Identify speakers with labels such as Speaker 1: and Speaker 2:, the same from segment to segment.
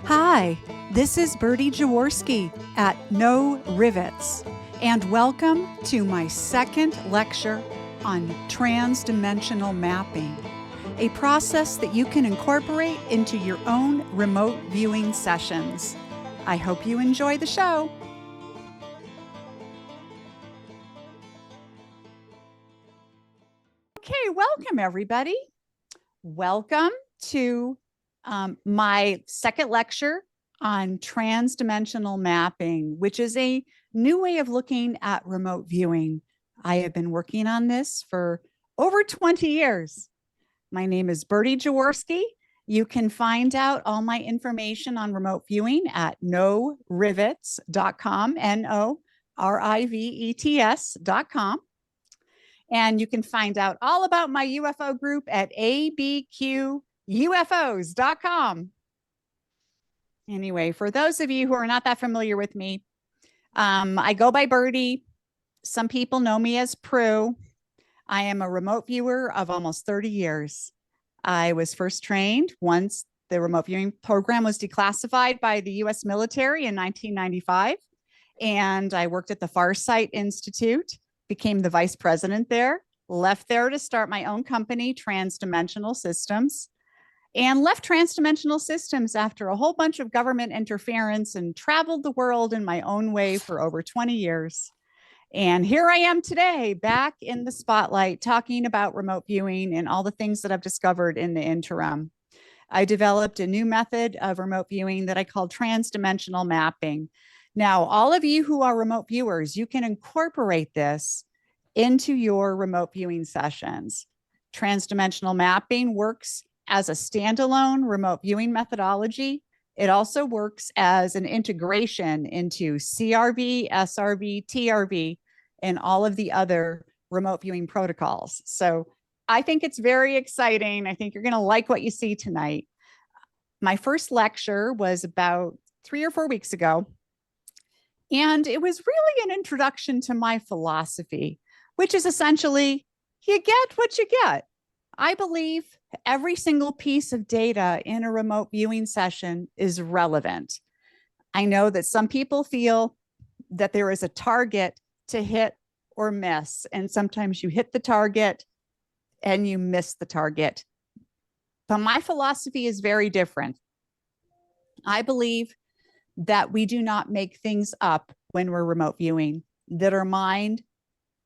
Speaker 1: Hi, this is Birdie Jaworski at No Rivets, and welcome to my second lecture on transdimensional mapping, a process that you can incorporate into your own remote viewing sessions. I hope you enjoy the show. Okay, welcome everybody. Welcome to my second lecture on transdimensional mapping, which is a new way of looking at remote viewing. I have been working on this for over 20 years. My name is Birdie Jaworski. You can find out all my information on remote viewing at norivets.com, norivets.com. And you can find out all about my UFO group at abqufos.com. Anyway, for those of you who are not that familiar with me, I go by Birdie. Some people know me as Prue. I am a remote viewer of almost 30 years. I was first trained once the remote viewing program was declassified by the US military in 1995. And I worked at the Farsight Institute, became the vice president there, left there to start my own company, TransDimensional Systems, and left TransDimensional Systems after a whole bunch of government interference and traveled the world in my own way for over 20 years. And here I am today, back in the spotlight, talking about remote viewing and all the things that I've discovered in the interim. I developed a new method of remote viewing that I call transdimensional mapping. Now, all of you who are remote viewers, you can incorporate this into your remote viewing sessions. Transdimensional mapping works as a standalone remote viewing methodology. It also works as an integration into CRV, SRV, TRV, and all of the other remote viewing protocols. So I think it's very exciting. I think you're going to like what you see tonight. My first lecture was about 3 or 4 weeks ago. And it was really an introduction to my philosophy, which is essentially, you get what you get. I believe every single piece of data in a remote viewing session is relevant. I know that some people feel that there is a target to hit or miss, and sometimes you hit the target and you miss the target. But my philosophy is very different. I believe that we do not make things up when we're remote viewing, that our mind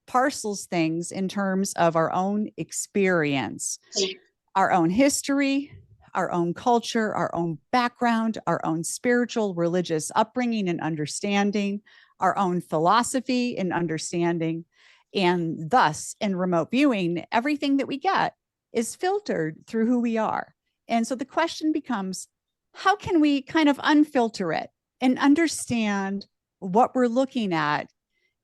Speaker 1: parcels things in terms of our own experience, our own history, our own culture, our own background, our own spiritual, religious upbringing and understanding, our own philosophy and understanding. And thus, in remote viewing, everything that we get is filtered through who we are. And so the question becomes, how can we kind of unfilter it and understand what we're looking at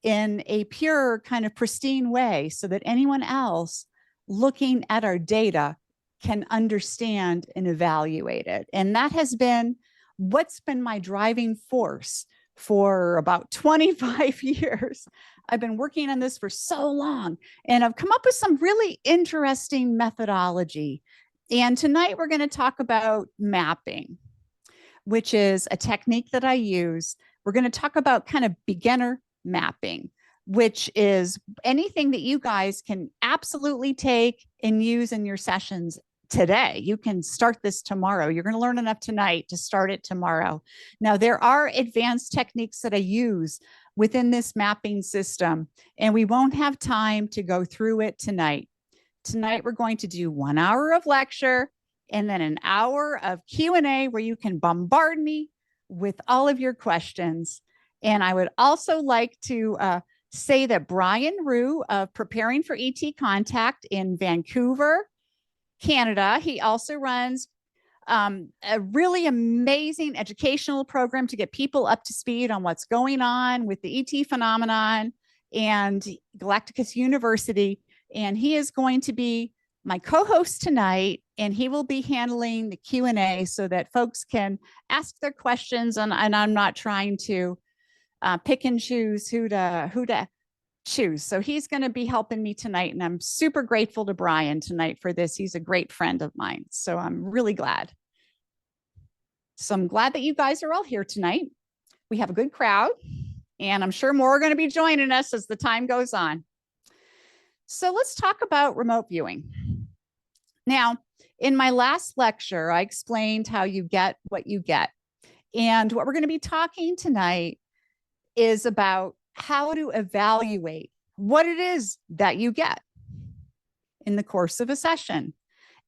Speaker 1: in a pure kind of pristine way so that anyone else looking at our data can understand and evaluate it? And that has been what's been my driving force for about 25 years. I've been working on this for so long, and I've come up with some really interesting methodology. And tonight we're going to talk about mapping, which is a technique that I use. We're going to talk about kind of beginner mapping, which is anything that you guys can absolutely take and use in your sessions today. You can start this tomorrow. You're going to learn enough tonight to start it tomorrow. Now, there are advanced techniques that I use within this mapping system, and we won't have time to go through it tonight. Tonight, we're going to do 1 hour of lecture and then an hour of Q&A where you can bombard me with all of your questions. And I would also like to say that Brian Rue of Preparing for ET Contact in Vancouver, Canada, he also runs a really amazing educational program to get people up to speed on what's going on with the ET phenomenon and Galacticus University. And he is going to be my co-host tonight, and he will be handling the Q&A so that folks can ask their questions. And I'm not trying to pick and choose who to choose. So he's going to be helping me tonight. And I'm super grateful to Brian tonight for this. He's a great friend of mine. So I'm really glad. So I'm glad that you guys are all here tonight. We have a good crowd, and I'm sure more are going to be joining us as the time goes on. So let's talk about remote viewing. Now, in my last lecture, I explained how you get what you get. And what we're going to be talking tonight is about how to evaluate what it is that you get in the course of a session.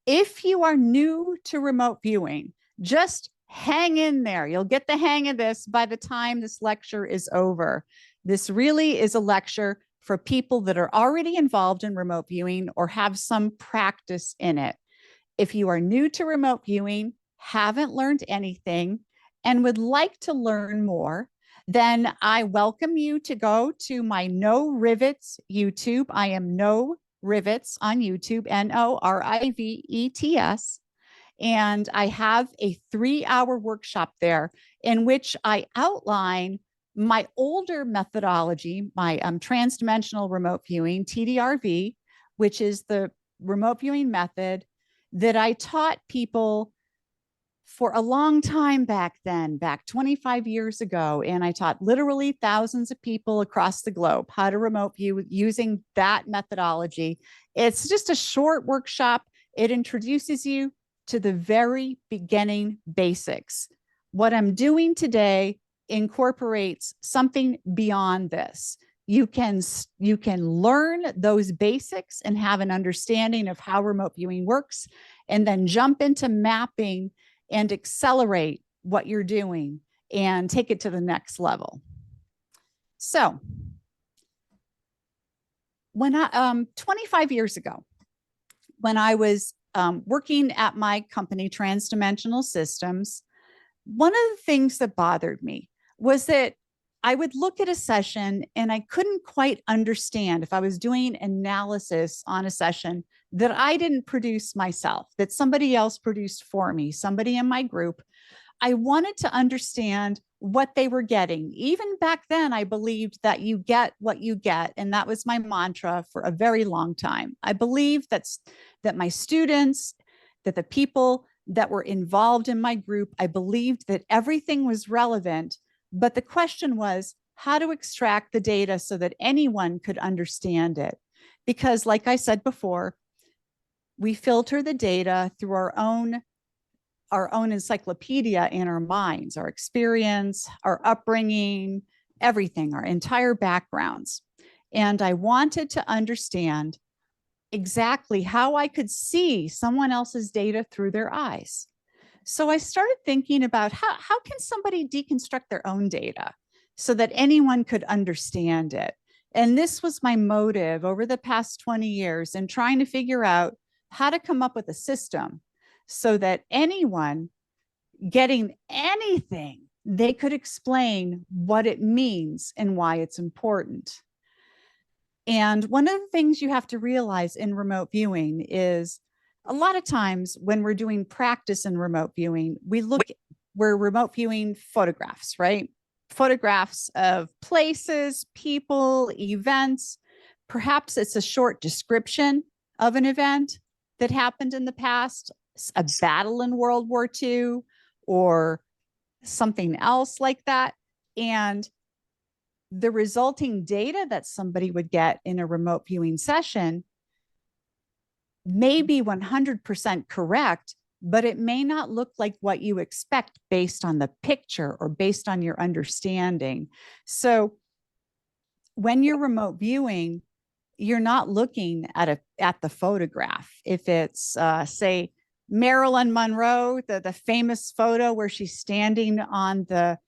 Speaker 1: If you are new to remote viewing, just hang in there. You'll get the hang of this by the time this lecture is over. This really is a lecture for people that are already involved in remote viewing or have some practice in it. If you are new to remote viewing, haven't learned anything, and would like to learn more, then I welcome you to go to my No Rivets YouTube. I am No Rivets on YouTube, NORIVETS. And I have a 3-hour workshop there in which I outline my older methodology, my transdimensional remote viewing, TDRV, which is the remote viewing method that I taught people for a long time back then, back 25 years ago. And I taught literally thousands of people across the globe how to remote view using that methodology. It's just a short workshop. It introduces you to the very beginning basics. What I'm doing today incorporates something beyond this. You can learn those basics and have an understanding of how remote viewing works, and then jump into mapping and accelerate what you're doing and take it to the next level. So when 25 years ago, when I was working at my company, TransDimensional Systems, one of the things that bothered me was that I would look at a session and I couldn't quite understand, if I was doing analysis on a session that I didn't produce myself, that somebody else produced for me, somebody in my group. I wanted to understand what they were getting. Even back then, I believed that you get what you get. And that was my mantra for a very long time. I believed that my students, that the people that were involved in my group, I believed that everything was relevant. But the question was how to extract the data so that anyone could understand it. Because like I said before, we filter the data through our own encyclopedia in our minds, our experience, our upbringing, everything, our entire backgrounds. And I wanted to understand exactly how I could see someone else's data through their eyes. So I started thinking about how can somebody deconstruct their own data so that anyone could understand it. And this was my motive over the past 20 years in trying to figure out how to come up with a system so that anyone getting anything, they could explain what it means and why it's important. And one of the things you have to realize in remote viewing is a lot of times when we're doing practice in remote viewing, we're remote viewing photographs, right? Photographs of places, people, events. Perhaps it's a short description of an event that happened in the past, a battle in World War II or something else like that. And the resulting data that somebody would get in a remote viewing session may be 100% correct, but it may not look like what you expect based on the picture or based on your understanding. So when you're remote viewing, you're not looking at the photograph. If it's say Marilyn Monroe, the famous photo where she's standing on the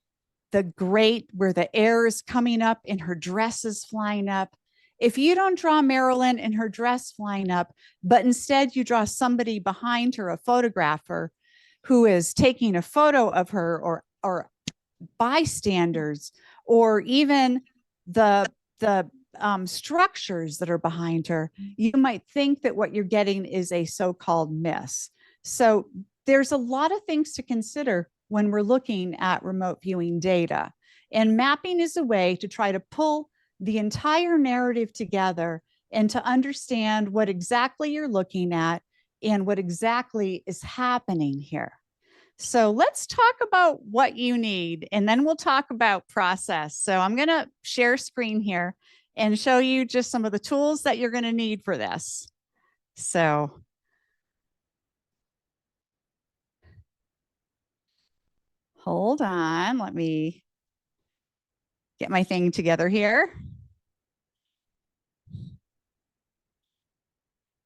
Speaker 1: grate where the air is coming up and her dress is flying up. If you don't draw Marilyn and her dress flying up, but instead you draw somebody behind her, a photographer who is taking a photo of her, or bystanders, or even the structures that are behind her, you might think that what you're getting is a so-called miss. So there's a lot of things to consider when we're looking at remote viewing data. And mapping is a way to try to pull the entire narrative together and to understand what exactly you're looking at and what exactly is happening here. So let's talk about what you need, and then we'll talk about process. So I'm going to share screen here and show you just some of the tools that you're going to need for this. So hold on, let me get my thing together here.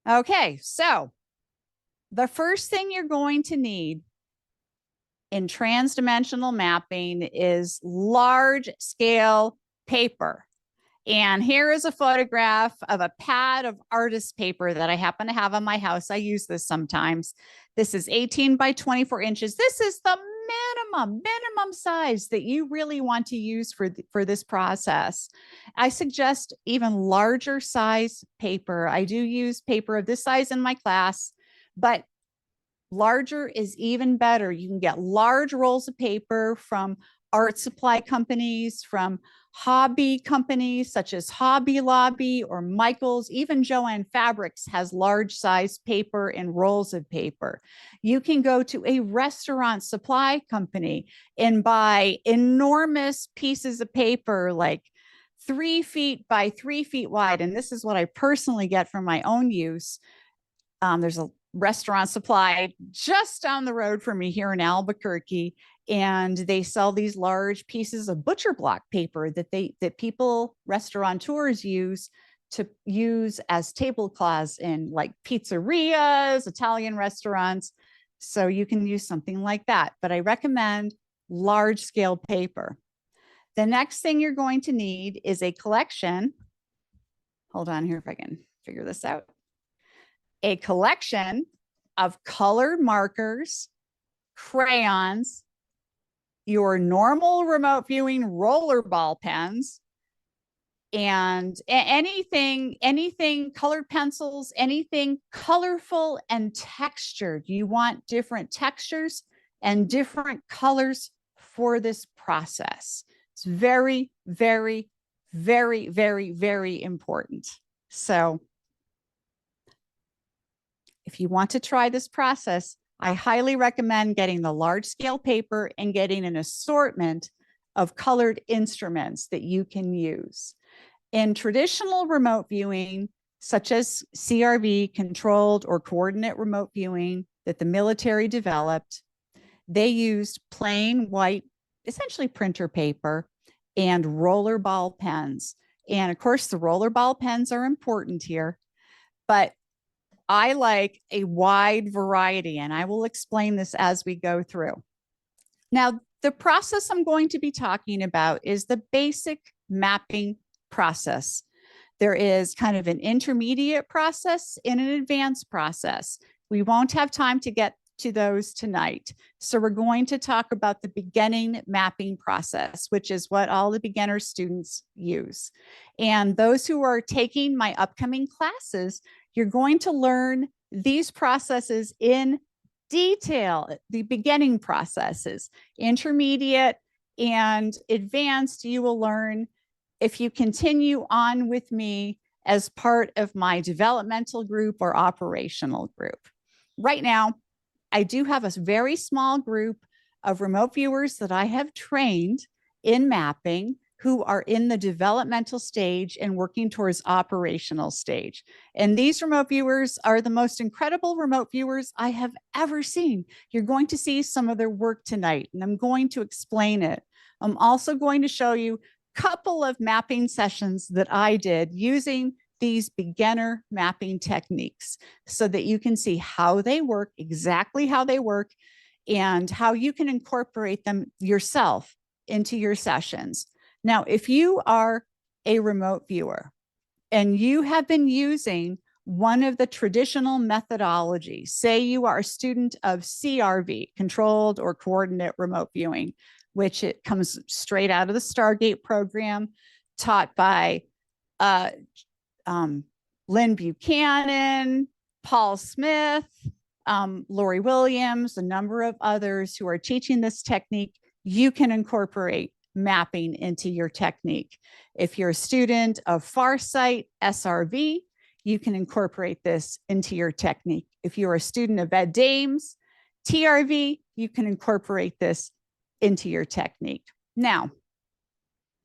Speaker 1: Okay, so the first thing you're going to need in transdimensional mapping is large scale paper. And here is a photograph of a pad of artist paper that I happen to have on my house. I use this sometimes. This is 18 by 24 inches. This is the minimum size that you really want to use for this process. I suggest even larger size paper. I do use paper of this size in my class, but larger is even better. You can get large rolls of paper from art supply companies, from hobby companies such as Hobby Lobby or Michaels. Even Joann Fabrics has large size paper and rolls of paper. You can go to a restaurant supply company and buy enormous pieces of paper, like 3 feet by 3 feet wide. And this is what I personally get for my own use. There's a restaurant supply just down the road from me here in Albuquerque, and they sell these large pieces of butcher block paper that people, restaurateurs, use as tablecloths in like pizzerias, Italian restaurants. So you can use something like that, but I recommend large scale paper. The next thing you're going to need is a collection. Hold on here if I can figure this out. A collection of colored markers, crayons, your normal remote viewing roller ball pens, and anything, colored pencils, anything colorful and textured. You want different textures and different colors for this process. It's very, very, very, very, very important. So if you want to try this process, I highly recommend getting the large scale paper and getting an assortment of colored instruments that you can use. In traditional remote viewing, such as CRV, controlled or coordinate remote viewing, that the military developed, they used plain white, essentially printer paper, and roller ball pens. And of course, the roller ball pens are important here, but I like a wide variety, and I will explain this as we go through. Now, the process I'm going to be talking about is the basic mapping process. There is kind of an intermediate process and an advanced process. We won't have time to get to those tonight. So we're going to talk about the beginning mapping process, which is what all the beginner students use. And those who are taking my upcoming classes, you're going to learn these processes in detail, the beginning processes. Intermediate and advanced, you will learn if you continue on with me as part of my developmental group or operational group. Right now, I do have a very small group of remote viewers that I have trained in mapping who are in the developmental stage and working towards operational stage. And these remote viewers are the most incredible remote viewers I have ever seen. You're going to see some of their work tonight, and I'm going to explain it. I'm also going to show you a couple of mapping sessions that I did using these beginner mapping techniques so that you can see how they work, exactly how they work, and how you can incorporate them yourself into your sessions. Now, if you are a remote viewer and you have been using one of the traditional methodologies, say you are a student of CRV, controlled or coordinate remote viewing, which it comes straight out of the Stargate program, taught by Lynn Buchanan, Paul Smith, Lori Williams, a number of others who are teaching this technique, you can incorporate mapping into your technique. If you're a student of Farsight SRV, you can incorporate this into your technique. If you're a student of Ed Dames TRV, you can incorporate this into your technique. Now,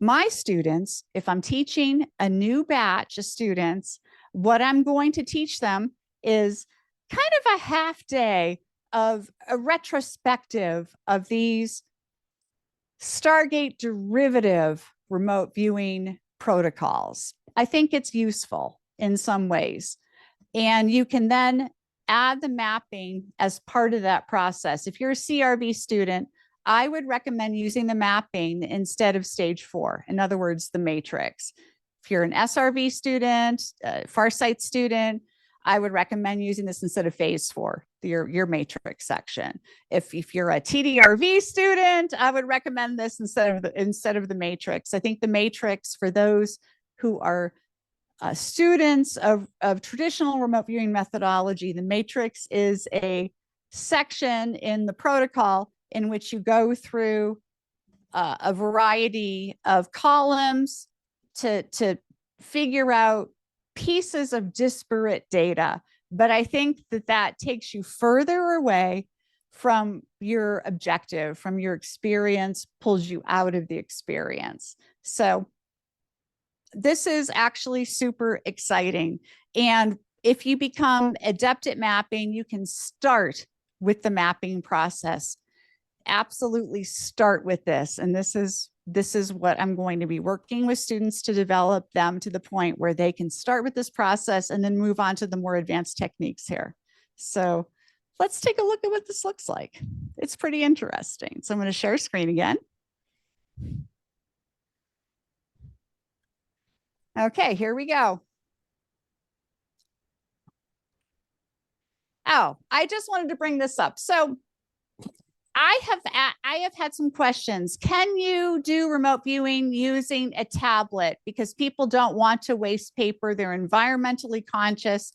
Speaker 1: my students, if I'm teaching a new batch of students, what I'm going to teach them is kind of a half day of a retrospective of these Stargate derivative remote viewing protocols. I think it's useful in some ways. And you can then add the mapping as part of that process. If you're a CRV student, I would recommend using the mapping instead of stage 4. In other words, the matrix. If you're an SRV student, Farsight student, I would recommend using this instead of phase 4, your matrix section. If you're a TDRV student, I would recommend this instead of the matrix. I think the matrix, for those who are students of traditional remote viewing methodology, the matrix is a section in the protocol in which you go through a variety of columns to figure out pieces of disparate data. But I think that takes you further away from your objective, from your experience, pulls you out of the experience. So this is actually super exciting. And if you become adept at mapping, you can start with the mapping process. Absolutely start with this. And this is what I'm going to be working with students to develop them to the point where they can start with this process and then move on to the more advanced techniques here. So let's take a look at what this looks like. It's pretty interesting. So I'm going to share screen again. Okay, here we go. Oh, I just wanted to bring this up. So I have had some questions. Can you do remote viewing using a tablet? Because people don't want to waste paper. They're environmentally conscious.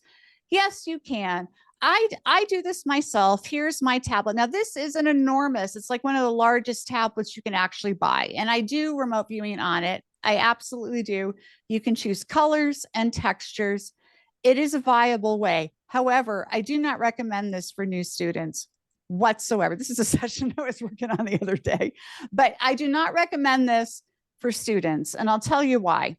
Speaker 1: Yes, you can. I do this myself. Here's my tablet. Now, this is an enormous, it's like one of the largest tablets you can actually buy. And I do remote viewing on it. I absolutely do. You can choose colors and textures. It is a viable way. However, I do not recommend this for new students whatsoever. This is a session I was working on the other day, but I do not recommend this for students. And I'll tell you why.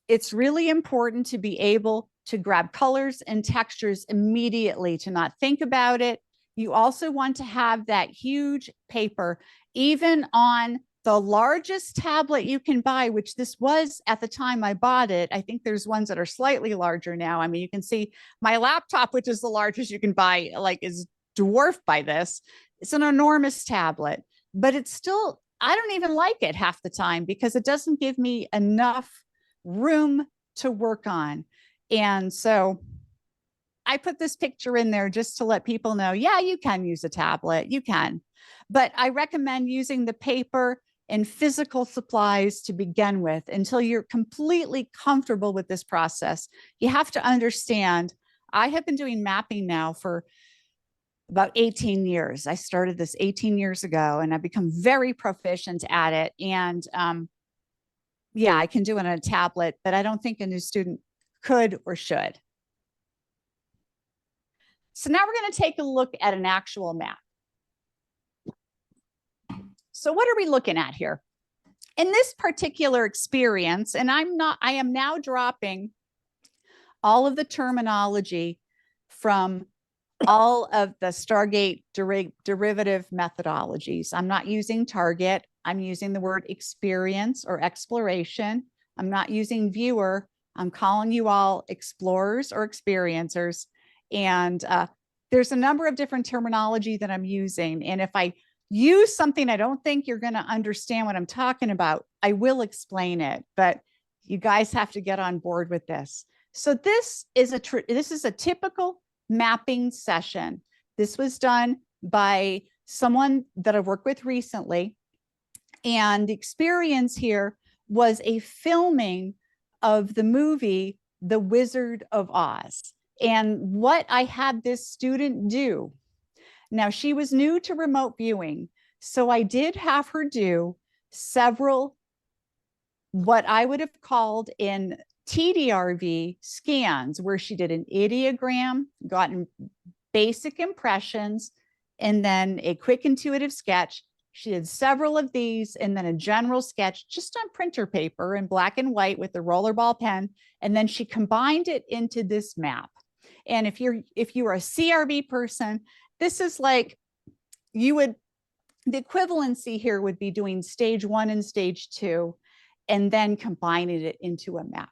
Speaker 1: It's really important to be able to grab colors and textures immediately, to not think about it. You also want to have that huge paper, even on the largest tablet you can buy, which this was at the time I bought it. I think there's ones that are slightly larger now. I mean, you can see my laptop, which is the largest you can buy, like is dwarfed by this. It's an enormous tablet, but it's still, I don't even like it half the time because it doesn't give me enough room to work on. And so I put this picture in there just to let people know, yeah, you can use a tablet, you can, but I recommend using the paper and physical supplies to begin with until you're completely comfortable with this process. You have to understand, I have been doing mapping now for about 18 years. I started this 18 years ago and I've become very proficient at it. And yeah, I can do it on a tablet, but I don't think a new student could or should. So now we're going to take a look at an actual map. So what are we looking at here? In this particular experience, and I am now dropping all of the terminology from all of the Stargate derivative methodologies. I'm not using target. I'm using the word experience or exploration. I'm not using viewer. I'm calling you all explorers or experiencers. And there's a number of different terminology that I'm using. And if I use something I don't think you're going to understand what I'm talking about, I will explain it. But you guys have to get on board with this. So this is a typical mapping session. This was done by someone that I've worked with recently. And the experience here was a filming of the movie, The Wizard of Oz. And what I had this student do, now she was new to remote viewing, so I did have her do several, what I would have called in TDRV scans, where she did an ideogram, gotten basic impressions, and then a quick intuitive sketch. She did several of these, and then a general sketch just on printer paper in black and white with the rollerball pen. And then she combined it into this map. And if you are a CRV person, this is like, you would, the equivalency here would be doing stage 1 and stage 2, and then combining it into a map.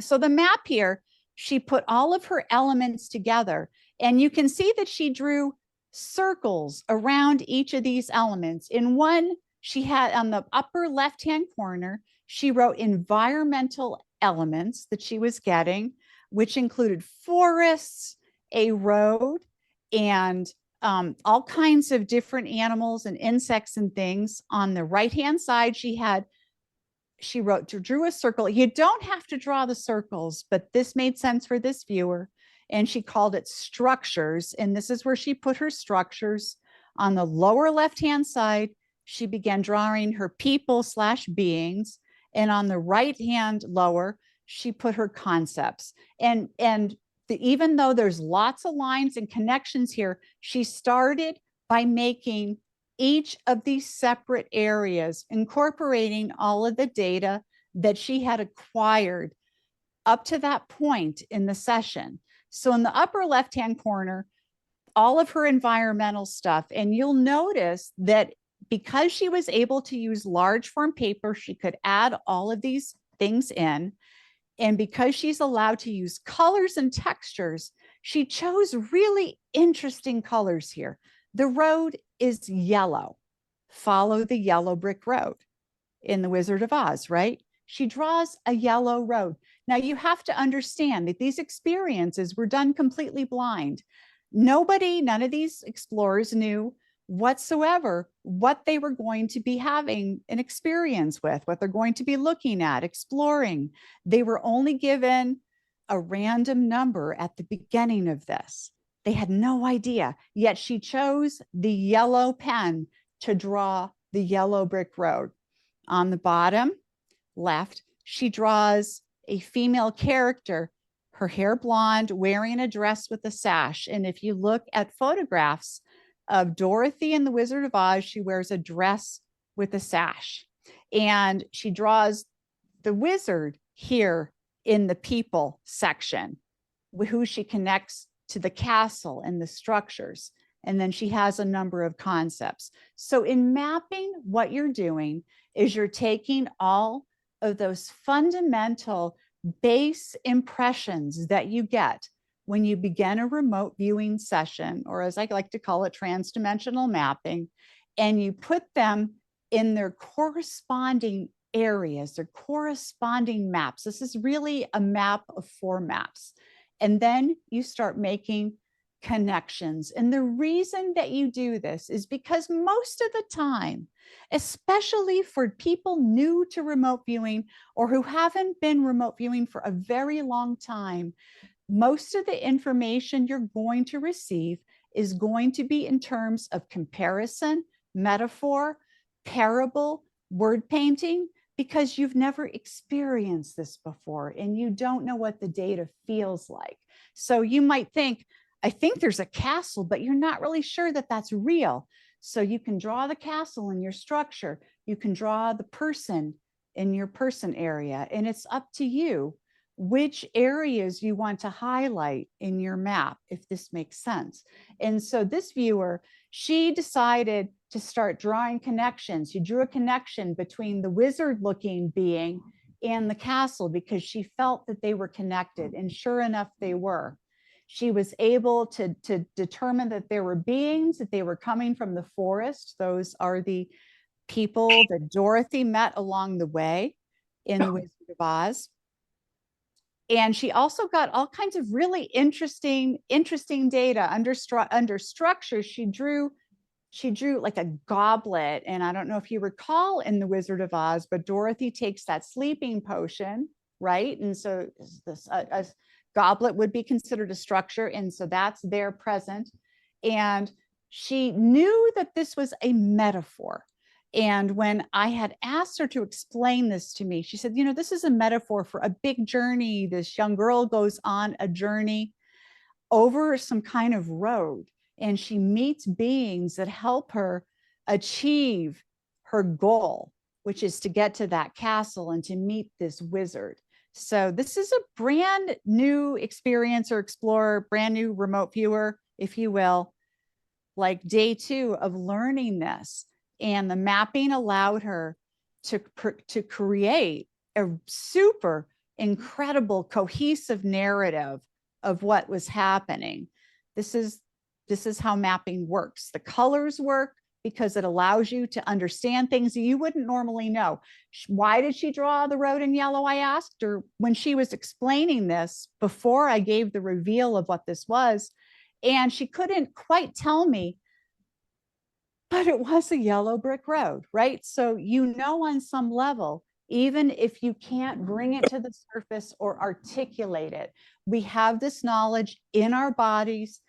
Speaker 1: So the map here, she put all of her elements together, and you can see that she drew circles around each of these elements. In one, she had on the upper left-hand corner, she wrote environmental elements that she was getting, which included forests, a road, and all kinds of different animals and insects and things. On the right-hand side, she drew a circle. You don't have to draw the circles, but this made sense for this viewer. And she called it structures. And this is where she put her structures. On the lower left-hand side, she began drawing her people/beings. And on the right-hand lower, she put her concepts. And even though there's lots of lines and connections here, she started by making each of these separate areas, incorporating all of the data that she had acquired up to that point in the session. So in the upper left-hand corner, all of her environmental stuff, and you'll notice that because she was able to use large form paper, she could add all of these things in. And because she's allowed to use colors and textures, she chose really interesting colors here. The road is yellow. Follow the yellow brick road in The Wizard of Oz, right? She draws a yellow road. Now you have to understand that these experiences were done completely blind. None of these explorers knew whatsoever what they were going to be having an experience with, what they're going to be looking at, exploring. They were only given a random number at the beginning of this. They had no idea, yet she chose the yellow pen to draw the yellow brick road. On the bottom left, she draws a female character, her hair blonde, wearing a dress with a sash. And if you look at photographs of Dorothy in The Wizard of Oz, she wears a dress with a sash. And she draws the wizard here in the people section, who she connects to the castle and the structures. And then she has a number of concepts. So in mapping, what you're doing is you're taking all of those fundamental base impressions that you get when you begin a remote viewing session, or as I like to call it, transdimensional mapping, and you put them in their corresponding areas, their corresponding maps. This is really a map of 4 maps. And then you start making connections. And the reason that you do this is because most of the time, especially for people new to remote viewing or who haven't been remote viewing for a very long time, most of the information you're going to receive is going to be in terms of comparison, metaphor, parable, word painting, because you've never experienced this before and you don't know what the data feels like. So you might think, I think there's a castle, but you're not really sure that that's real. So you can draw the castle in your structure. You can draw the person in your person area, and it's up to you which areas you want to highlight in your map, if this makes sense. And so this viewer, she decided to start drawing connections. She drew a connection between the wizard looking being and the castle because she felt that they were connected, and sure enough, they were. She was able to determine that there were beings, that they were coming from the forest. Those are the people that Dorothy met along the way in The Wizard of Oz. And she also got all kinds of really interesting data under structure. She drew like a goblet. And I don't know if you recall in The Wizard of Oz, but Dorothy takes that sleeping potion, right? And so this a goblet would be considered a structure. And so that's there present. And she knew that this was a metaphor. And when I had asked her to explain this to me, she said, you know, this is a metaphor for a big journey. This young girl goes on a journey over some kind of road, and she meets beings that help her achieve her goal, which is to get to that castle and to meet this wizard. So this is a brand new experience or explorer, brand new remote viewer, if you will, like day 2 of learning this. And the mapping allowed her to create a super incredible cohesive narrative of what was happening. This is how mapping works. The colors work because it allows you to understand things you wouldn't normally know. Why did she draw the road in yellow? I asked her when she was explaining this before I gave the reveal of what this was. And she couldn't quite tell me, but it was a yellow brick road, right? So, you know, on some level, even if you can't bring it to the surface or articulate it, we have this knowledge in our bodies,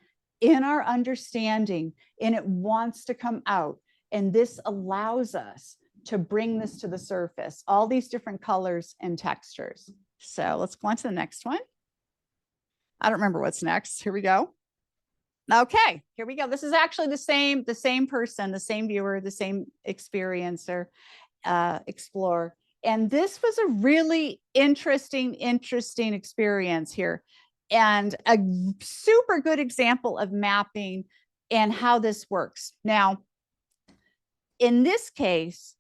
Speaker 1: in our understanding, and it wants to come out. And this allows us to bring this to the surface, all these different colors and textures. So let's go on to the next one. I don't remember what's next. Here we go. Okay, here we go. This is actually the same person, the same viewer, the same experiencer, explorer. And this was a really interesting experience here, and a super good example of mapping and how this works. Now, in this case,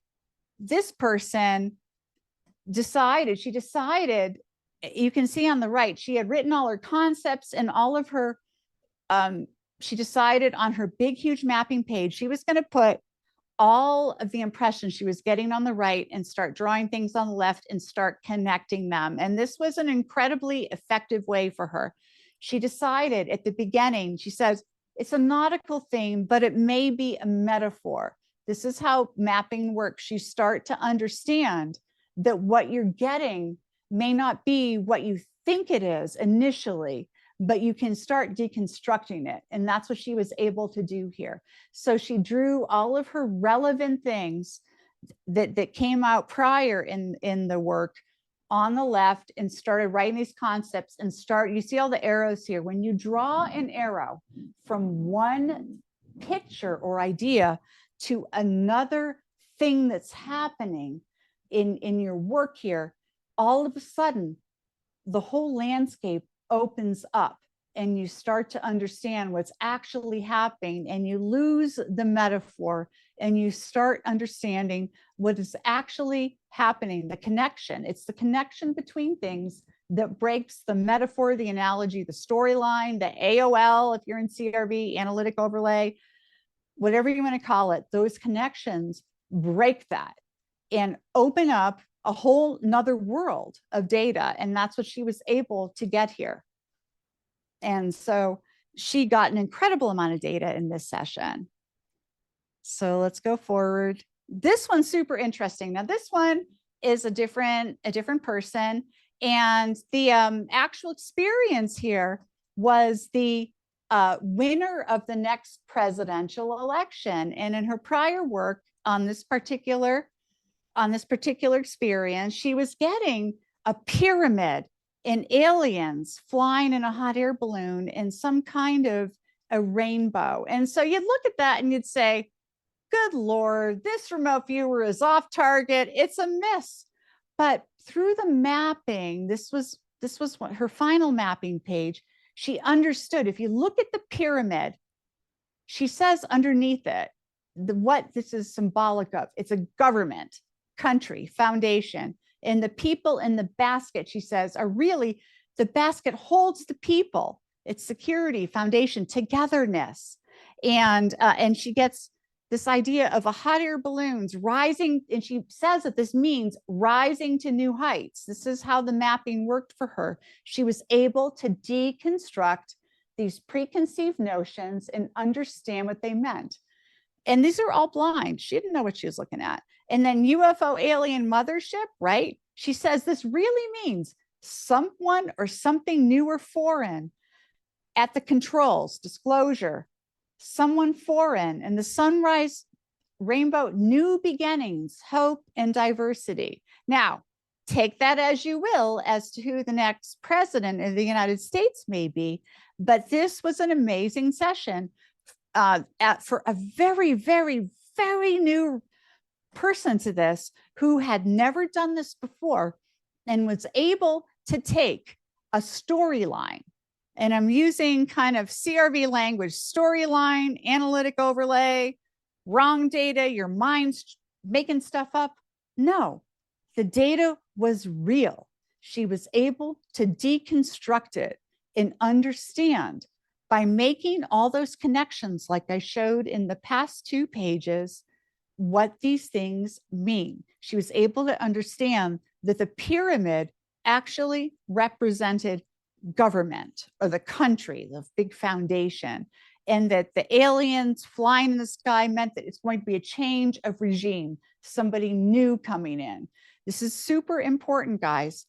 Speaker 1: this person decided, you can see on the right, she had written all her concepts and all of her, she decided on her big, huge mapping page, she was going to put all of the impressions she was getting on the right and start drawing things on the left and start connecting them. And this was an incredibly effective way for her. She decided at the beginning, she says, it's a nautical theme, but it may be a metaphor. This is how mapping works. You start to understand that what you're getting may not be what you think it is initially, but you can start deconstructing it. And that's what she was able to do here. So she drew all of her relevant things that came out prior in the work on the left and started writing these concepts and you see all the arrows here. When you draw an arrow from one picture or idea to another thing that's happening in your work here, all of a sudden, the whole landscape opens up and you start to understand what's actually happening, and you lose the metaphor and you start understanding what is actually happening, the connection. It's the connection between things that breaks the metaphor, the analogy, the storyline, the AOL, if you're in CRV, analytic overlay, whatever you want to call it, those connections break that and open up a whole nother world of data. And that's what she was able to get here. And so she got an incredible amount of data in this session. So let's go forward. This one's super interesting. Now, this one is a different person. And the actual experience here was the winner of the next presidential election. And in her prior work on this particular experience, she was getting a pyramid and aliens flying in a hot air balloon and some kind of a rainbow. And so you'd look at that and you'd say, good Lord, this remote viewer is off target. It's a miss. But through the mapping, this was what her final mapping page, she understood. If you look at the pyramid, she says underneath it, what this is symbolic of, it's a government, country, foundation. And the people in the basket, she says, are really, the basket holds the people. It's security, foundation, togetherness. And she gets this idea of a hot air balloons rising. And she says that this means rising to new heights. This is how the mapping worked for her. She was able to deconstruct these preconceived notions and understand what they meant. And these are all blind. She didn't know what she was looking at. And then UFO alien mothership, right? She says this really means someone or something new or foreign at the controls, disclosure, someone foreign. And the sunrise rainbow, new beginnings, hope, and diversity. Now, take that as you will as to who the next president of the United States may be, but this was an amazing session for a very, very, very new person to this who had never done this before and was able to take a storyline. And I'm using kind of CRV language, storyline, analytic overlay, wrong data, your mind's making stuff up. No, the data was real. She was able to deconstruct it and understand by making all those connections, like I showed in the past 2 pages, what these things mean. She was able to understand that the pyramid actually represented government or the country, the big foundation, and that the aliens flying in the sky meant that it's going to be a change of regime, somebody new coming in. This is super important, guys,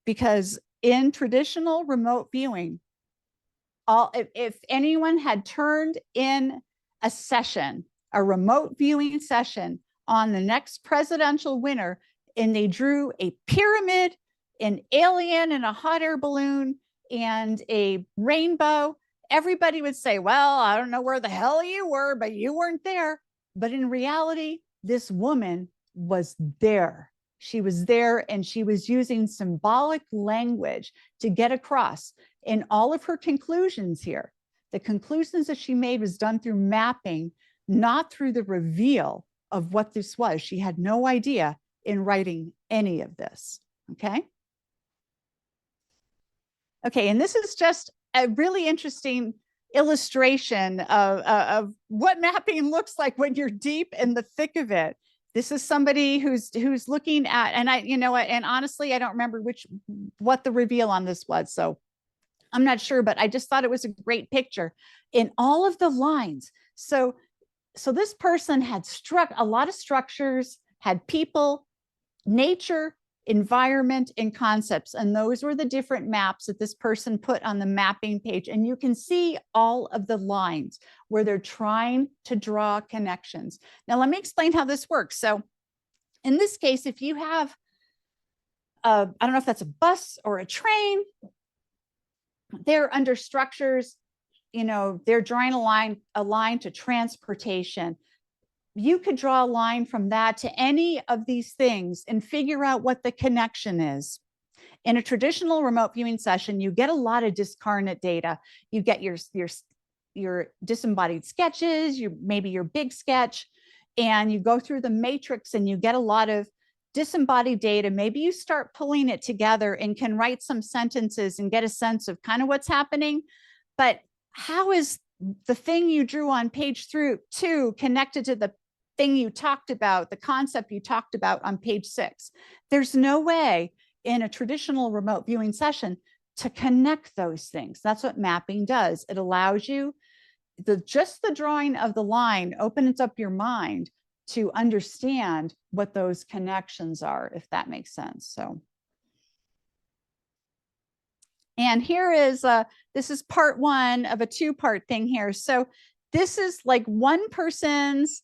Speaker 1: because in traditional remote viewing, if anyone had turned in a session, a remote viewing session on the next presidential winner, and they drew a pyramid, an alien in a hot air balloon, and a rainbow, everybody would say, well, I don't know where the hell you were, but you weren't there. But in reality, this woman was there. She was there, and she was using symbolic language to get across. In all of her conclusions here, the conclusions that she made was done through mapping, not through the reveal of what this was. She had no idea in writing any of this, okay? Okay, and this is just a really interesting illustration of what mapping looks like when you're deep in the thick of it. This is somebody who's looking at, and you know what, and honestly, I don't remember what the reveal on this was, so I'm not sure, but I just thought it was a great picture in all of the lines. So this person had struck a lot of structures, had people, nature, environment, and concepts. And those were the different maps that this person put on the mapping page. And you can see all of the lines where they're trying to draw connections. Now, let me explain how this works. So in this case, if you have, I don't know if that's a bus or a train, they're under structures, you know, they're drawing a line to transportation. You could draw a line from that to any of these things and figure out what the connection is. In a traditional remote viewing session, you get a lot of discarnate data. You get your disembodied sketches, maybe your big sketch, and you go through the matrix and you get a lot of disembodied data. Maybe you start pulling it together and can write some sentences and get a sense of kind of what's happening. But how is the thing you drew on page 2 connected to the thing you talked about, the concept you talked about on page 6? There's no way in a traditional remote viewing session to connect those things. That's what mapping does. It allows you, just the drawing of the line opens up your mind to understand what those connections are, if that makes sense. So, and here is, this is part 1 of a 2-part thing here. So this is like one person's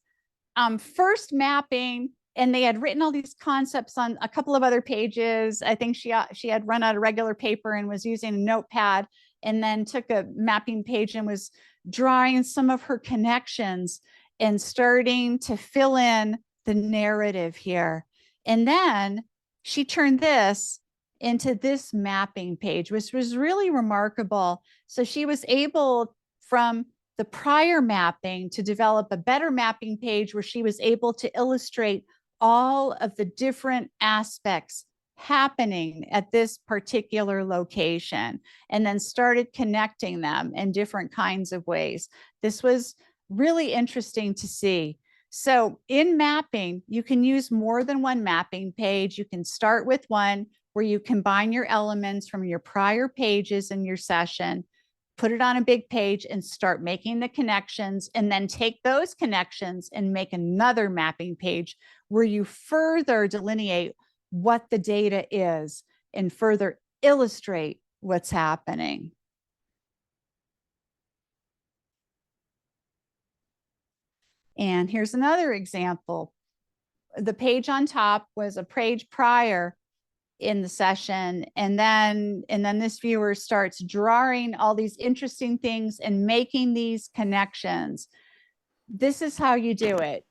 Speaker 1: first mapping, and they had written all these concepts on a couple of other pages. I think she had run out of regular paper and was using a notepad, and then took a mapping page and was drawing some of her connections and starting to fill in the narrative here. And then she turned this into this mapping page, which was really remarkable. So she was able, from the prior mapping, to develop a better mapping page where she was able to illustrate all of the different aspects happening at this particular location, and then started connecting them in different kinds of ways. This was really interesting to see. So in mapping, you can use more than one mapping page. You can start with one where you combine your elements from your prior pages in your session, put it on a big page and start making the connections, and then take those connections and make another mapping page where you further delineate what the data is and further illustrate what's happening. And here's another example. The page on top was a page prior in the session, and then this viewer starts drawing all these interesting things and making these connections. This is how you do it.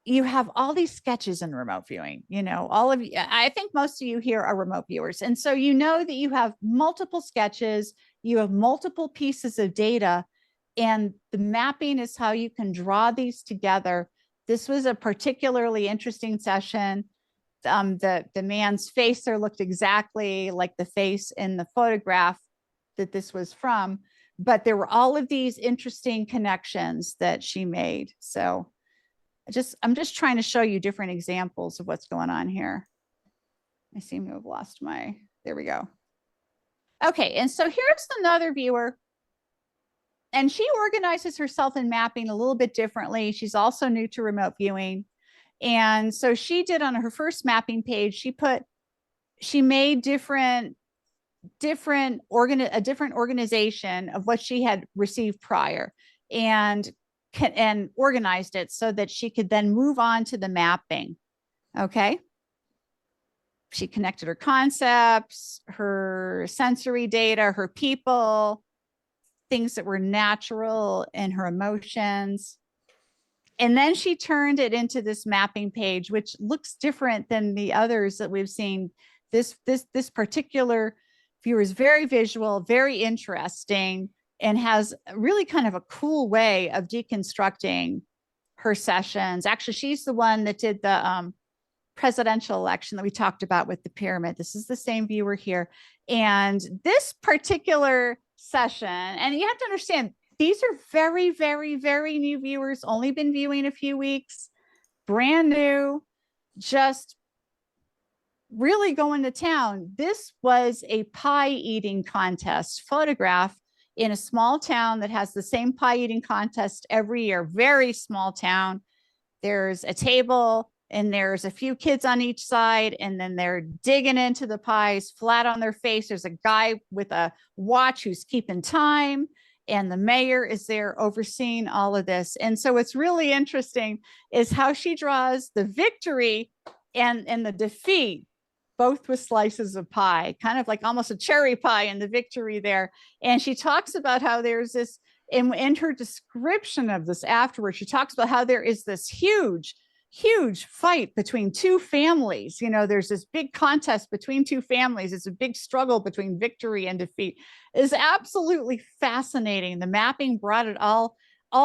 Speaker 1: You have all these sketches in remote viewing, all of you, I think most of you here are remote viewers. And so you know that you have multiple sketches, you have multiple pieces of data, and the mapping is how you can draw these together. This was a particularly interesting session. The man's face there looked exactly like the face in the photograph that this was from, but there were all of these interesting connections that she made. So I'm just trying to show you different examples of what's going on here. I seem to have lost there we go. Okay, and so here's another viewer. And she organizes herself in mapping a little bit differently. She's also new to remote viewing. And so she did on her first mapping page, she made a different organization of what she had received prior, and organized it so that she could then move on to the mapping. Okay. She connected her concepts, her sensory data, her people, things that were natural in her emotions. And then she turned it into this mapping page, which looks different than the others that we've seen. This particular viewer is very visual, very interesting, and has really kind of a cool way of deconstructing her sessions. Actually, she's the one that did the presidential election that we talked about with the pyramid. This is the same viewer here. And this particular session, and you have to understand, these are very, very, very new viewers, only been viewing a few weeks, brand new, just really going to town. This was a pie eating contest photograph in a small town that has the same pie eating contest every year, very small town. There's a table and there's a few kids on each side, and then they're digging into the pies flat on their face. There's a guy with a watch who's keeping time, and the mayor is there overseeing all of this. And so what's really interesting is how she draws the victory and the defeat, both with slices of pie, kind of like almost a cherry pie in the victory there. And she talks about how there's this, in her description of this afterwards, she talks about how there is this huge fight between two families. There's this big contest between two families. It's a big struggle between victory and defeat. It's absolutely fascinating. The mapping brought it all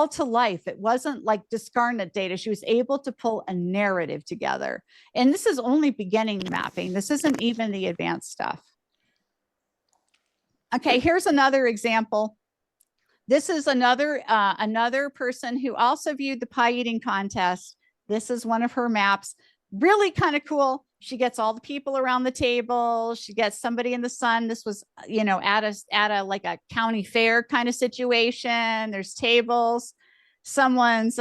Speaker 1: to life. It wasn't like discarnate data. She was able to pull a narrative together. And this is only beginning mapping. This isn't even the advanced stuff. Okay, here's another example. This is another person who also viewed the pie eating contest. This is one of her maps. Really kind of cool. She gets all the people around the table. She gets somebody in the sun. This was, at a like a county fair kind of situation. There's tables. Someone's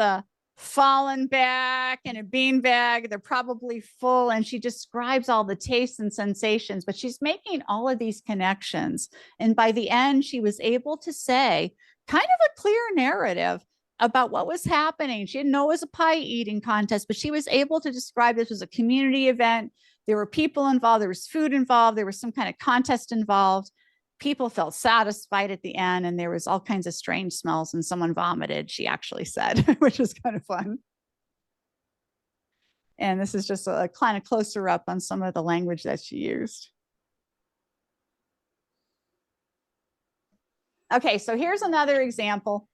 Speaker 1: fallen back in a beanbag. They're probably full. And she describes all the tastes and sensations, but she's making all of these connections. And by the end, she was able to say kind of a clear narrative about what was happening. She didn't know it was a pie eating contest, but she was able to describe this as a community event. There were people involved. There was food involved. There was some kind of contest involved. People felt satisfied at the end, and there was all kinds of strange smells, and someone vomited, she actually said, which was kind of fun. And this is just a kind of closer up on some of the language that she used. Okay, so here's another example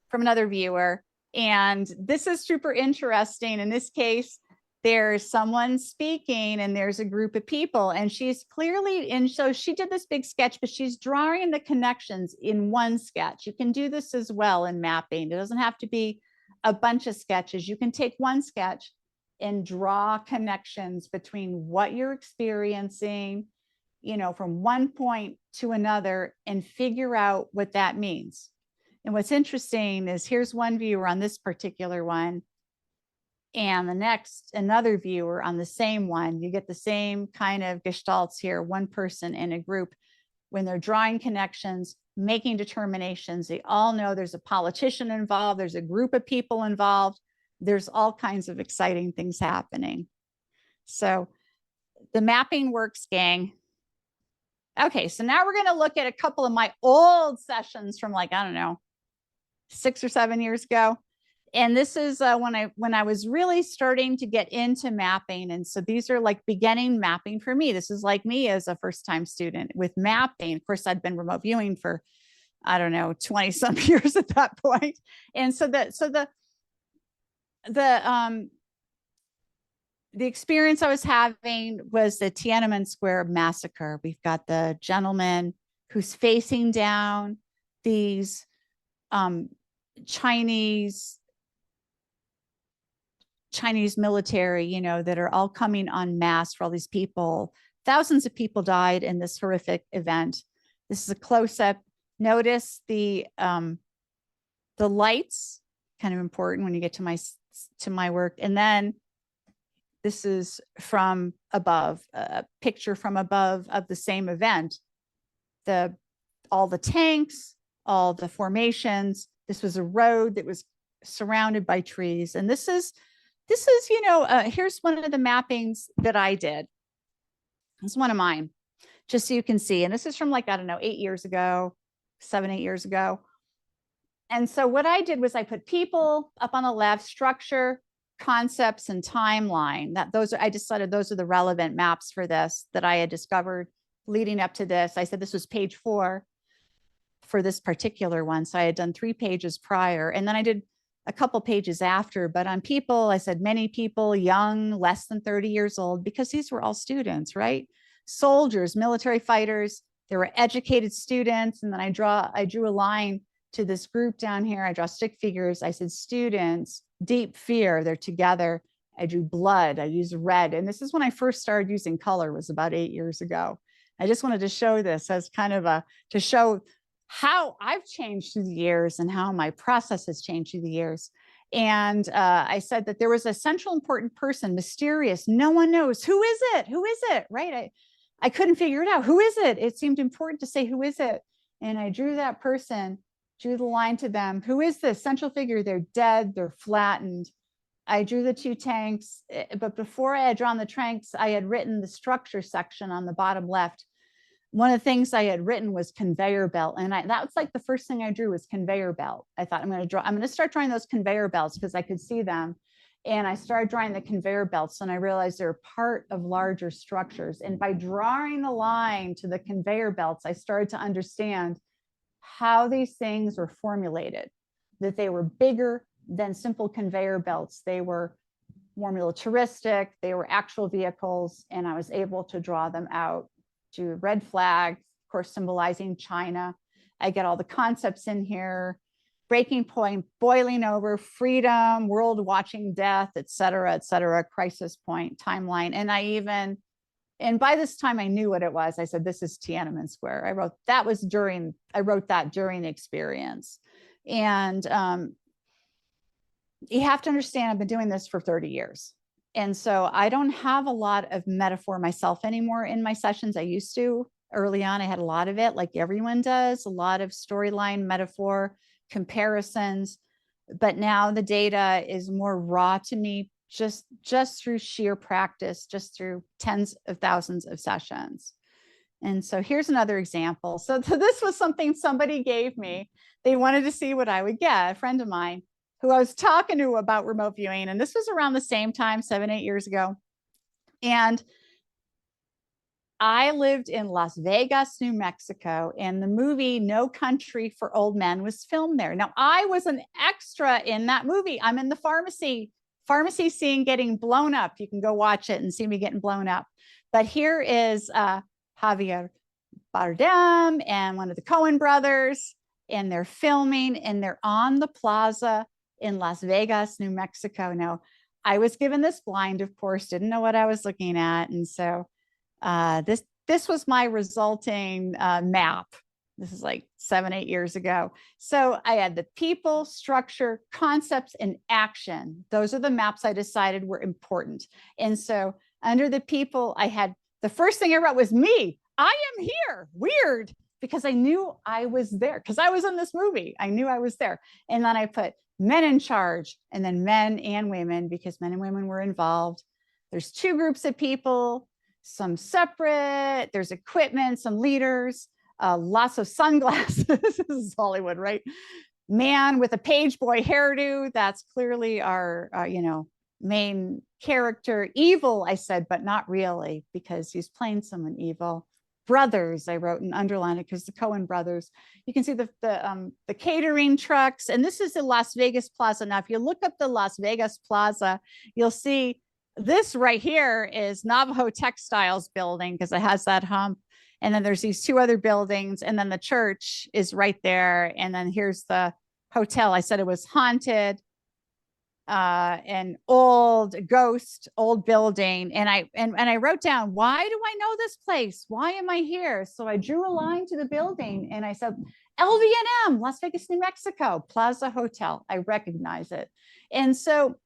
Speaker 1: from another viewer. And this is super interesting. In this case, there's someone speaking and there's a group of people, and she's clearly so she did this big sketch, but she's drawing the connections in one sketch. You can do this as well in mapping. It doesn't have to be a bunch of sketches. You can take one sketch and draw connections between what you're experiencing, from one point to another, and figure out what that means. And what's interesting is here's one viewer on this particular one, and the next, another viewer on the same one. You get the same kind of gestalts here, one person in a group. When they're drawing connections, making determinations. They all know there's a politician involved, there's a group of people involved, there's all kinds of exciting things happening. So the mapping works, gang. Okay, so now we're going to look at a couple of my old sessions from, like, I don't know, 6 or 7 years ago. And this is when I was really starting to get into mapping. And so these are like beginning mapping for me. This is like me as a first-time student with mapping. Of course, I'd been remote viewing for, I don't know, 20 some years at that point. And so the experience I was having was the Tiananmen Square massacre. We've got the gentleman who's facing down these Chinese military, you know, that are all coming en masse for all these people. Thousands of people died in this horrific event. This is a close-up. Notice the lights, kind of important when you get to my work. And then this is from above, a picture from above of the same event. All the tanks, all the formations. This was a road that was surrounded by trees. And this is, you know, here's one of the mappings that I did. It's one of mine, just so you can see. And this is from, like, I don't know, 8 years ago, 7, 8 years ago. And so what I did was I put people up on the left, structure, concepts, and timeline. I decided those are the relevant maps for this that I had discovered leading up to this. I said this was page 4 for this particular one. So I had done 3 pages prior, and then I did a couple pages after. But on people, I said many people, young, less than 30 years old, because these were all students, right? Soldiers, military fighters, there were educated students. And then I drew a line to this group down here. I draw stick figures. I said students, deep fear, they're together. I drew blood, I used red. And this is when I first started using color, was about 8 years ago. I just wanted to show this as kind of to show how I've changed through the years and how my process has changed through the years. And I said that there was a central important person, mysterious, no one knows. Who is it? Who is it? Right? I couldn't figure it out. Who is it? It seemed important to say, who is it? And I drew that person, drew the line to them. Who is this central figure? They're dead, they're flattened. I drew the 2 tanks, but before I had drawn the tanks, I had written the structure section on the bottom left. One of the things I had written was conveyor belt. And that was like the first thing I drew was conveyor belt. I thought I'm going to start drawing those conveyor belts because I could see them. And I started drawing the conveyor belts, and I realized they're part of larger structures. And by drawing the line to the conveyor belts, I started to understand how these things were formulated, that they were bigger than simple conveyor belts. They were more militaristic, they were actual vehicles, and I was able to draw them out to red flag, of course, symbolizing China. I get all the concepts in here: breaking point, boiling over, freedom, world watching death, et cetera, crisis point, timeline. And by this time I knew what it was. I said, this is Tiananmen Square. I wrote that during the experience. And you have to understand, I've been doing this for 30 years. And so I don't have a lot of metaphor myself anymore in my sessions. I used to. Early on, I had a lot of it, like everyone does, a lot of storyline, metaphor, comparisons. But now the data is more raw to me, just through sheer practice, just through tens of thousands of sessions. And so here's another example. So this was something somebody gave me. They wanted to see what I would get, a friend of mine who I was talking to about remote viewing. And this was around the same time, 7, 8 years ago. And I lived in Las Vegas, New Mexico, and the movie No Country for Old Men was filmed there. Now, I was an extra in that movie. I'm in the pharmacy scene getting blown up. You can go watch it and see me getting blown up. But here is Javier Bardem and one of the Coen brothers, and they're filming, and they're on the plaza in Las Vegas, New Mexico. Now, I was given this blind, of course, didn't know what I was looking at. And so this was my resulting map. This is like 7, 8 years ago. So I had the people, structure, concepts, and action. Those are the maps I decided were important. And so under the people, I had, the first thing I wrote was me. I am here. Weird. because I knew I was there because I was in this movie. I knew I was there. And then I put men in charge and then men and women because men and women were involved. There's two groups of people, some separate, there's equipment, some leaders, lots of sunglasses. This is Hollywood, right? Man with a page boy hairdo. That's clearly our, main character. Evil, I said, but not really because he's playing someone evil. Brothers, I wrote and underlined it because the Coen brothers. You can see the catering trucks, and this is the Las Vegas Plaza. Now, if you look up the Las Vegas Plaza, you'll see this right here is Navajo Textiles building because it has that hump. And then there's these two other buildings, and then the church is right there. And then here's the hotel. I said it was haunted, an old ghost, old building. And I wrote down, why do I know this place? Why am I here? So I drew a line to the building and I said, LVNM, Las Vegas, New Mexico, Plaza Hotel. I recognize it. And so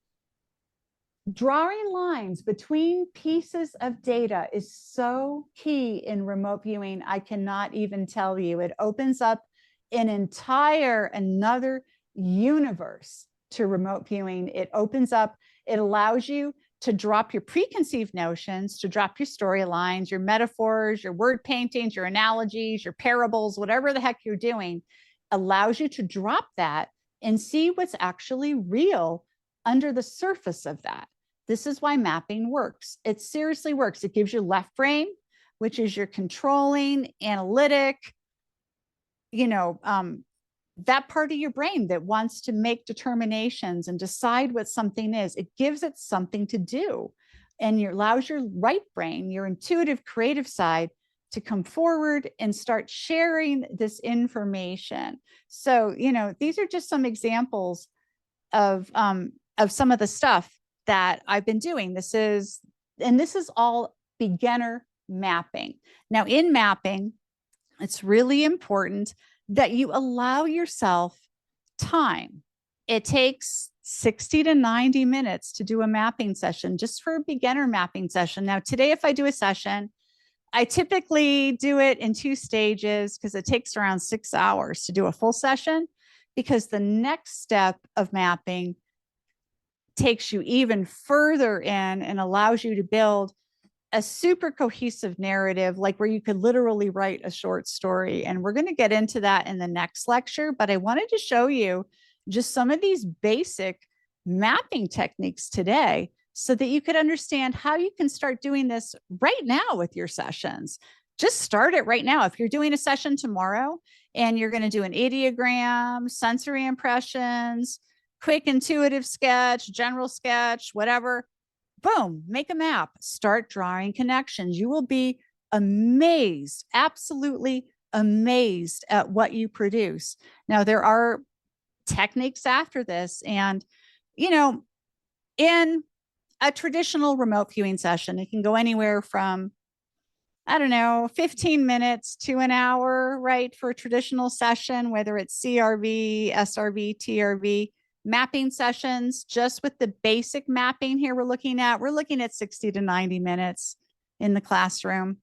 Speaker 1: drawing lines between pieces of data is so key in remote viewing. I cannot even tell you. It opens up an entire another universe to remote viewing. It opens up, it allows you to drop your preconceived notions, to drop your storylines, your metaphors, your word paintings, your analogies, your parables, whatever the heck you're doing, allows you to drop that and see what's actually real under the surface of that. This is why mapping works. It seriously works. It gives you left brain, which is your controlling, analytic, that part of your brain that wants to make determinations and decide what something is. It gives it something to do. And it allows your right brain, your intuitive, creative side, to come forward and start sharing this information. So, these are just some examples of some of the stuff that I've been doing. This is all beginner mapping. Now, in mapping, it's really important that you allow yourself time. It takes 60 to 90 minutes to do a mapping session, just for a beginner mapping session. Now, today, if I do a session, I typically do it in 2 stages because it takes around 6 hours to do a full session, because the next step of mapping takes you even further in and allows you to build a super cohesive narrative, like where you could literally write a short story. And we're going to get into that in the next lecture, but I wanted to show you just some of these basic mapping techniques today so that you could understand how you can start doing this right now with your sessions. Just start it right now. If you're doing a session tomorrow and you're going to do an ideogram, sensory impressions, quick intuitive sketch, general sketch, whatever, boom, make a map, start drawing connections. You will be amazed, absolutely amazed at what you produce. Now, there are techniques after this. And, in a traditional remote viewing session, it can go anywhere from, 15 minutes to an hour, right? For a traditional session, whether it's CRV, SRV, TRV. Mapping sessions, just with the basic mapping here we're looking at 60 to 90 minutes in the classroom.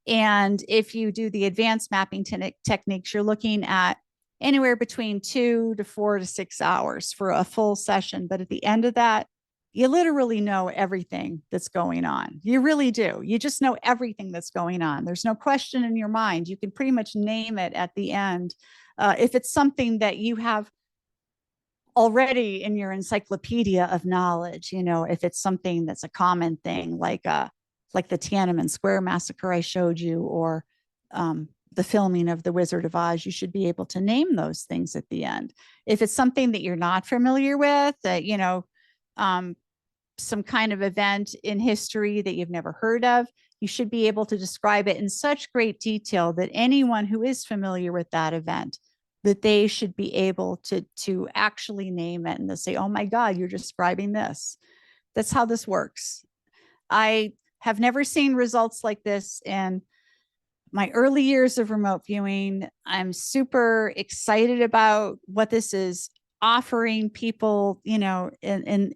Speaker 1: And if you do the advanced mapping techniques, you're looking at anywhere between 2 to 4 to 6 hours for a full session. But at the end of that, you literally know everything that's going on. You really do. You just know everything that's going on. There's no question in your mind. You can pretty much name it at the end. If it's something that you have already in your encyclopedia of knowledge, if it's something that's a common thing, like the Tiananmen Square massacre I showed you, or the filming of The Wizard of Oz, you should be able to name those things at the end. If it's something that you're not familiar with, that, some kind of event in history that you've never heard of, you should be able to describe it in such great detail that anyone who is familiar with that event, that they should be able to actually name it, and they'll say, oh my God, you're describing this. That's how this works. I have never seen results like this in my early years of remote viewing. I'm super excited about what this is offering people, in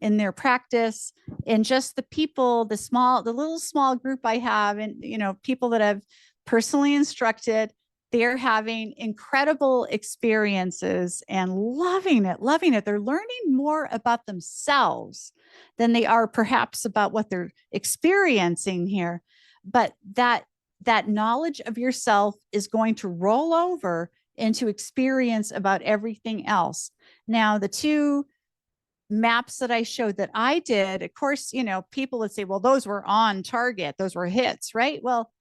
Speaker 1: their practice, and just the people, the little small group I have, and, people that I've personally instructed, They're having incredible experiences and loving it, loving it. They're learning more about themselves than they are perhaps about what they're experiencing here. But that knowledge of yourself is going to roll over into experience about everything else. Now, the two maps that I showed that I did, of course, you know, people would say, well, those were on target, those were hits, right? Well,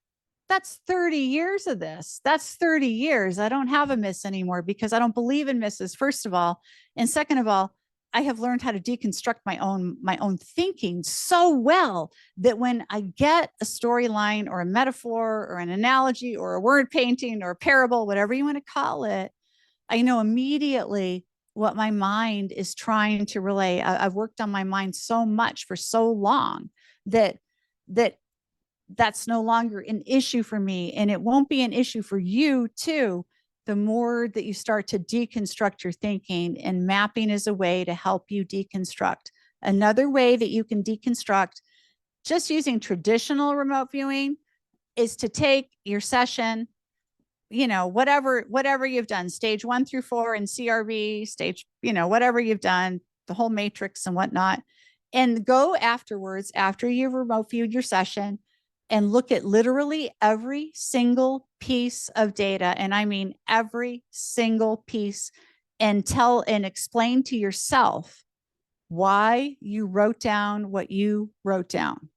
Speaker 1: that's 30 years of this. That's 30 years. I don't have a miss anymore because I don't believe in misses, first of all. And second of all, I have learned how to deconstruct my own thinking so well that when I get a storyline or a metaphor or an analogy or a word painting or a parable, whatever you want to call it, I know immediately what my mind is trying to relay. I've worked on my mind so much for so long that that's no longer an issue for me, and it won't be an issue for you too, the more that you start to deconstruct your thinking. And mapping is a way to help you deconstruct. Another way that you can deconstruct just using traditional remote viewing is to take your session, you know, whatever you've done, stage 1 through 4 in CRV, stage, you know, whatever you've done, the whole matrix and whatnot, and go afterwards, after you've remote viewed your session, and look at literally every single piece of data. And I mean, every single piece, and tell and explain to yourself why you wrote down what you wrote down.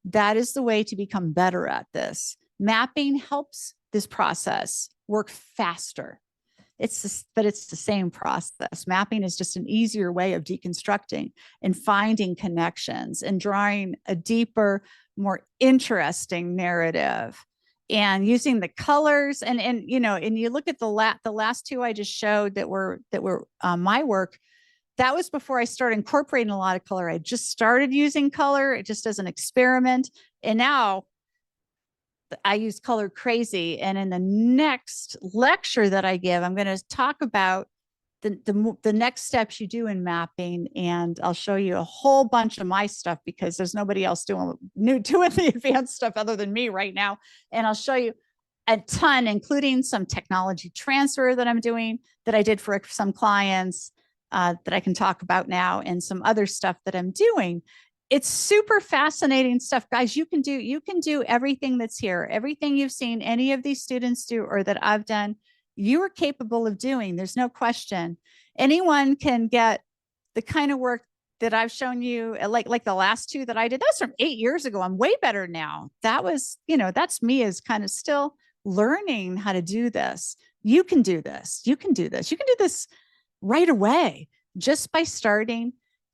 Speaker 1: That is the way to become better at this. Mapping helps this process work faster. But it's the same process. Mapping is just an easier way of deconstructing and finding connections and drawing a deeper, more interesting narrative, and using the colors and you know, and you look at the last two I just showed that were my work. That was before I started incorporating a lot of color. I just started using color, it just as an experiment, and now I use color crazy. And in the next lecture that I give, I'm going to talk about the next steps you do in mapping, and I'll show you a whole bunch of my stuff because there's nobody else doing the advanced stuff other than me right now. And I'll show you a ton, including some technology transfer that I'm doing that I did for some clients that I can talk about now, and some other stuff that I'm doing. It's super fascinating stuff, guys. You can do everything that's here, everything you've seen any of these students do or that I've done, you are capable of doing. There's no question. Anyone can get the kind of work that I've shown you, like the last two that I did. That's from 8 years ago. I'm way better now. That was, you know, that's me as kind of still learning how to do this. You can do this. You can do this. You can do this right away just by starting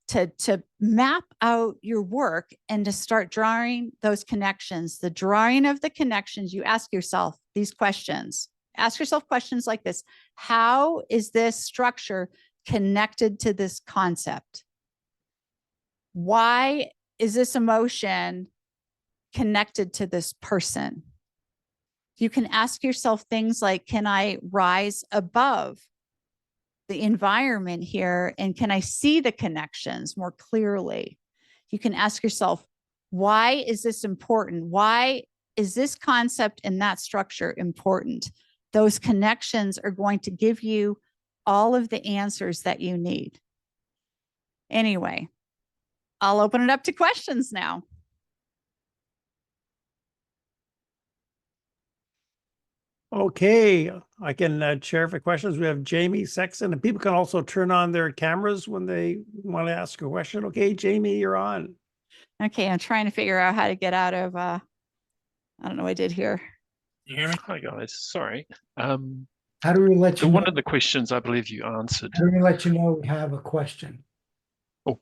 Speaker 1: to map out your work and to start drawing those connections. The drawing of the connections, you ask yourself these questions. Ask yourself questions like this. How is this structure connected to this concept? Why is this emotion connected to this person? You can ask yourself things like, can I rise above the environment here, and can I see the connections more clearly? You can ask yourself, why is this important? Why is this concept and that structure important? Those connections are going to give you all of the answers that you need. Anyway, I'll open it up to questions now.
Speaker 2: Okay, I can share for questions. We have Jamie Sexton, and people can also turn on their cameras when they want to ask a question. Okay, Jamie, you're on.
Speaker 1: Okay, I'm trying to figure out how to get out of, I don't know what I did here.
Speaker 3: Can you hear me? Hi, guys. Sorry.
Speaker 4: How do we let you know?
Speaker 3: One of the questions I believe you answered.
Speaker 4: How do we let you know we have a question?
Speaker 3: Oh,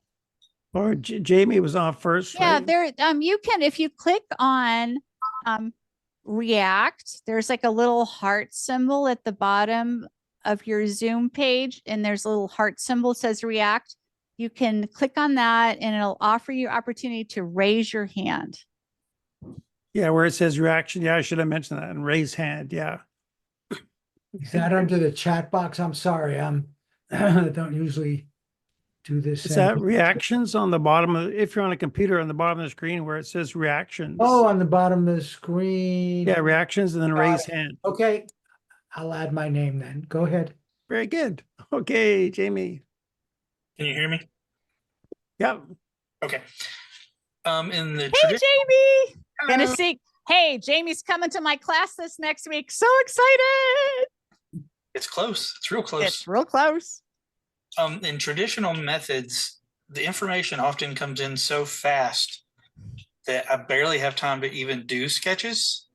Speaker 2: Or Jamie was on first.
Speaker 1: Yeah,
Speaker 2: right?
Speaker 1: there, you can, if you click on React, there's like a little heart symbol at the bottom of your Zoom page, and there's a little heart symbol that says React. You can click on that and it'll offer you opportunity to raise your hand.
Speaker 2: Yeah, where it says reaction. Yeah, I should have mentioned that. And raise hand. Yeah.
Speaker 4: Is that under the chat box? I'm sorry. I don't usually do this.
Speaker 2: Is that reactions on the bottom of, if you're on a computer, on the bottom of the screen where it says reactions?
Speaker 4: Oh, on the bottom of the screen.
Speaker 2: Yeah, reactions and then
Speaker 4: Got
Speaker 2: raise
Speaker 4: it.
Speaker 2: hand.
Speaker 4: Okay. I'll add my name then. Go ahead.
Speaker 2: Very good. Okay, Jamie.
Speaker 5: Can you hear me?
Speaker 2: Yep.
Speaker 5: Okay. In the
Speaker 1: Hey,
Speaker 5: tradition,
Speaker 1: Jamie. Gonna
Speaker 5: Hello.
Speaker 1: see. Hey, Jamie's coming to my class this next week. So excited.
Speaker 5: It's close. It's real close.
Speaker 1: It's real close.
Speaker 5: In traditional methods, the information often comes in so fast that I barely have time to even do sketches.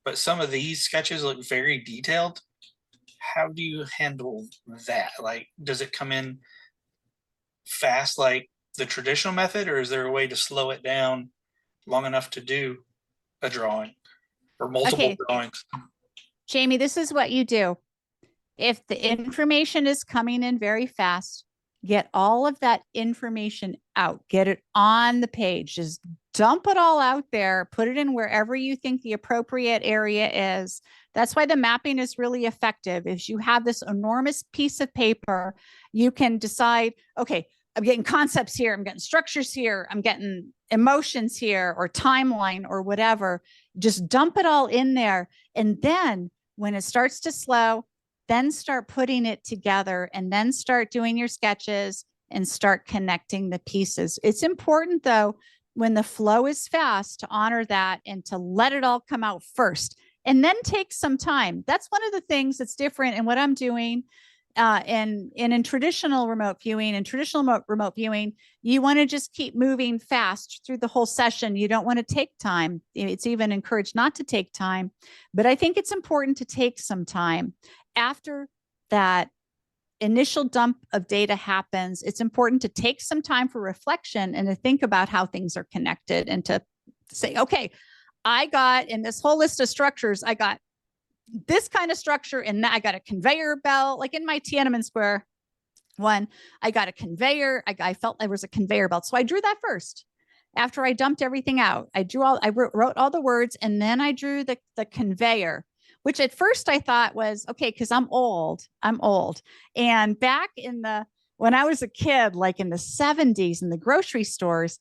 Speaker 5: But some of these sketches look very detailed. How do you handle that? Like, does it come in fast like the traditional method, or is there a way to slow it down long enough to do a drawing or multiple
Speaker 1: Okay.
Speaker 5: drawings?
Speaker 1: Jamie, this is what you do. If the information is coming in very fast, get all of that information out, get it on the page, just dump it all out there, put it in wherever you think the appropriate area is. That's why the mapping is really effective. If you have this enormous piece of paper, you can decide, okay, I'm getting concepts here, I'm getting structures here, I'm getting emotions here, or timeline or whatever. Just dump it all in there. And then when it starts to slow, then start putting it together, and then start doing your sketches and start connecting the pieces. It's important though, when the flow is fast, to honor that and to let it all come out first, and then take some time. That's one of the things that's different in what I'm doing. And in traditional remote viewing remote viewing, you want to just keep moving fast through the whole session. You don't want to take time. It's even encouraged not to take time, but I think it's important to take some time. After that initial dump of data happens, it's important to take some time for reflection and to think about how things are connected, and to say, okay, I got in this whole list of structures, I got this kind of structure, and I got a conveyor belt. Like in my Tiananmen Square one, I got a conveyor. I felt there was a conveyor belt. So I drew that first. After I dumped everything out, I wrote all the words, and then I drew the conveyor, which at first I thought was okay, because I'm old. And back when I was a kid, like in the 70s in the grocery stores,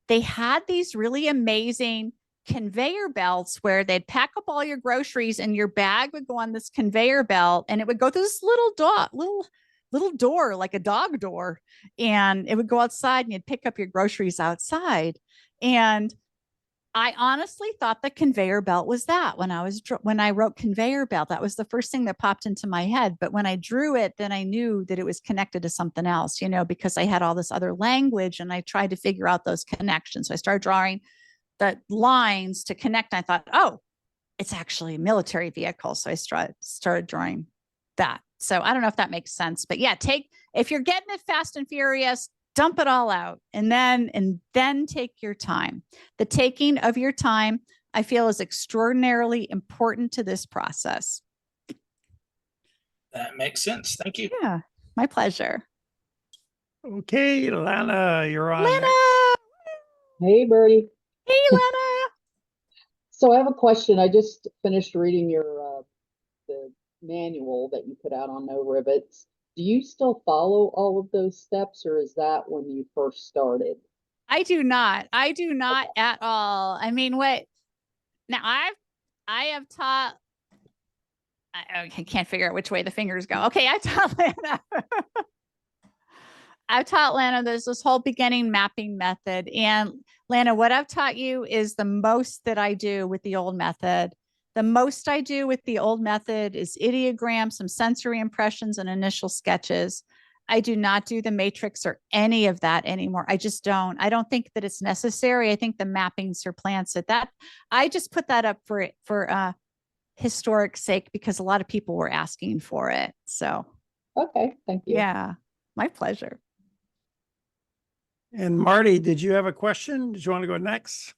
Speaker 1: they had these really amazing conveyor belts where they'd pack up all your groceries, and your bag would go on this conveyor belt, and it would go through this little door, like a dog door, and it would go outside, and you'd pick up your groceries outside. And I honestly thought the conveyor belt was that when I wrote conveyor belt. That was the first thing that popped into my head. But when I drew it, then I knew that it was connected to something else, because I had all this other language, and I tried to figure out those connections. So I started drawing the lines to connect. I thought, oh, it's actually a military vehicle. So I started drawing that. So I don't know if that makes sense, but yeah, if you're getting it fast and furious, dump it all out, and then take your time. The taking of your time, I feel, is extraordinarily important to this process.
Speaker 5: That makes sense. Thank you.
Speaker 1: Yeah, my pleasure.
Speaker 2: Okay, Lana, you're on.
Speaker 1: Lana.
Speaker 6: Hey, Birdie.
Speaker 1: Hey, Lana.
Speaker 6: So I have a question. I just finished reading your the manual that you put out on No Rivets. Do you still follow all of those steps, or is that when you first started?
Speaker 1: I do not at all. I mean, now I have taught, I can't figure out which way the fingers go. Okay, I've taught Lana this whole beginning mapping method. And Lana, what I've taught you is the most that I do with the old method. The most I do with the old method is ideograms, some sensory impressions, and initial sketches. I do not do the matrix or any of that anymore. I just don't. I don't think that it's necessary. I think the mapping supplants it. That I just put that up for historic sake, because a lot of people were asking for it. So
Speaker 6: Okay, thank you.
Speaker 1: yeah, my pleasure.
Speaker 2: And Marty, did you have a question? Did you want to go next?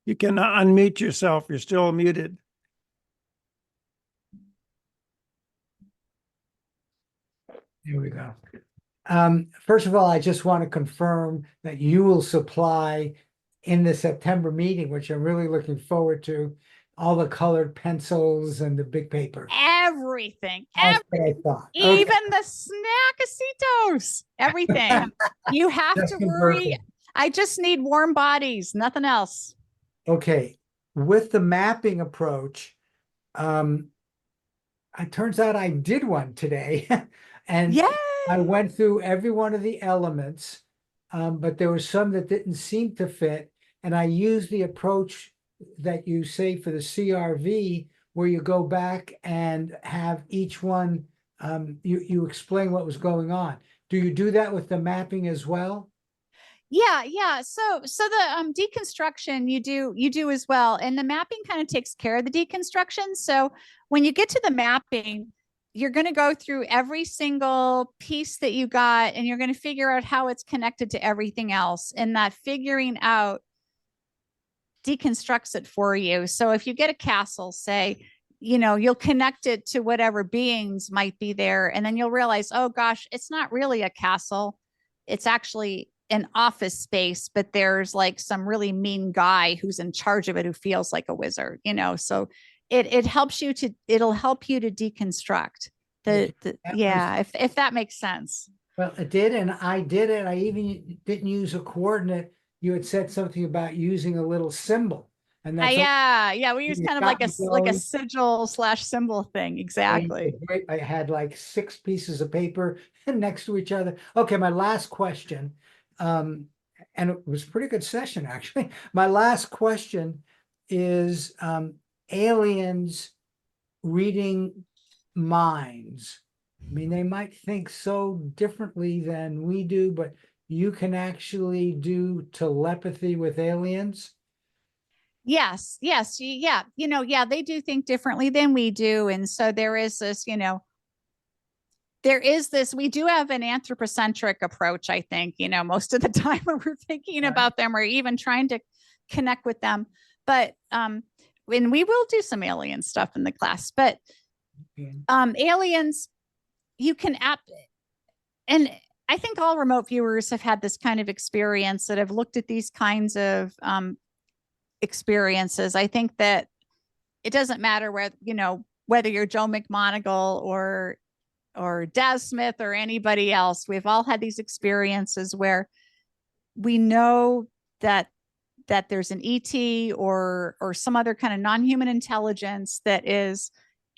Speaker 2: You can unmute yourself. You're still muted.
Speaker 4: Here we go. First of all, I just want to confirm that you will supply in the September meeting, which I'm really looking forward to, all the colored pencils and the big paper.
Speaker 1: Everything.
Speaker 4: That's what I thought. Okay.
Speaker 1: Even the snackasitos, everything. You have
Speaker 4: Just
Speaker 1: to worry.
Speaker 4: confirming.
Speaker 1: I just need warm bodies, nothing else.
Speaker 4: Okay. with the mapping approach, it turns out I did one today. And
Speaker 1: Yeah.
Speaker 4: I went through every one of the elements, but there were some that didn't seem to fit. And I used the approach that you say for the CRV, where you go back and have each one, you explain what was going on. Do you do that with the mapping as well?
Speaker 1: Yeah. So the deconstruction you do as well. And the mapping kind of takes care of the deconstruction. So when you get to the mapping, you're going to go through every single piece that you got, and you're going to figure out how it's connected to everything else. And that figuring out deconstructs it for you. So if you get a castle, say, you'll connect it to whatever beings might be there. And then you'll realize, oh gosh, it's not really a castle. It's actually an office space, but there's like some really mean guy who's in charge of it who feels like a wizard, so it'll help you to deconstruct if that makes sense.
Speaker 4: Well, it did, and I did it. I even didn't use a coordinate. You had said something about using a little symbol, and that's
Speaker 1: we use kind of like a sigil / symbol thing. Exactly.
Speaker 4: I had like 6 pieces of paper next to each other. Okay, my last question, and it was a pretty good session actually. My last question is aliens reading minds. I mean, they might think so differently than we do, but you can actually do telepathy with aliens.
Speaker 1: Yes. Yeah. They do think differently than we do. And so there is this, we do have an anthropocentric approach, I think, most of the time when we're thinking about them or even trying to connect with them. But when we will do some alien stuff in the class, but aliens, you can and I think all remote viewers have had this kind of experience that have looked at these kinds of experiences. I think that it doesn't matter whether you're Joe McMoneagle or Daz Smith or anybody else. We've all had these experiences where we know that there's an ET or some other kind of non-human intelligence that is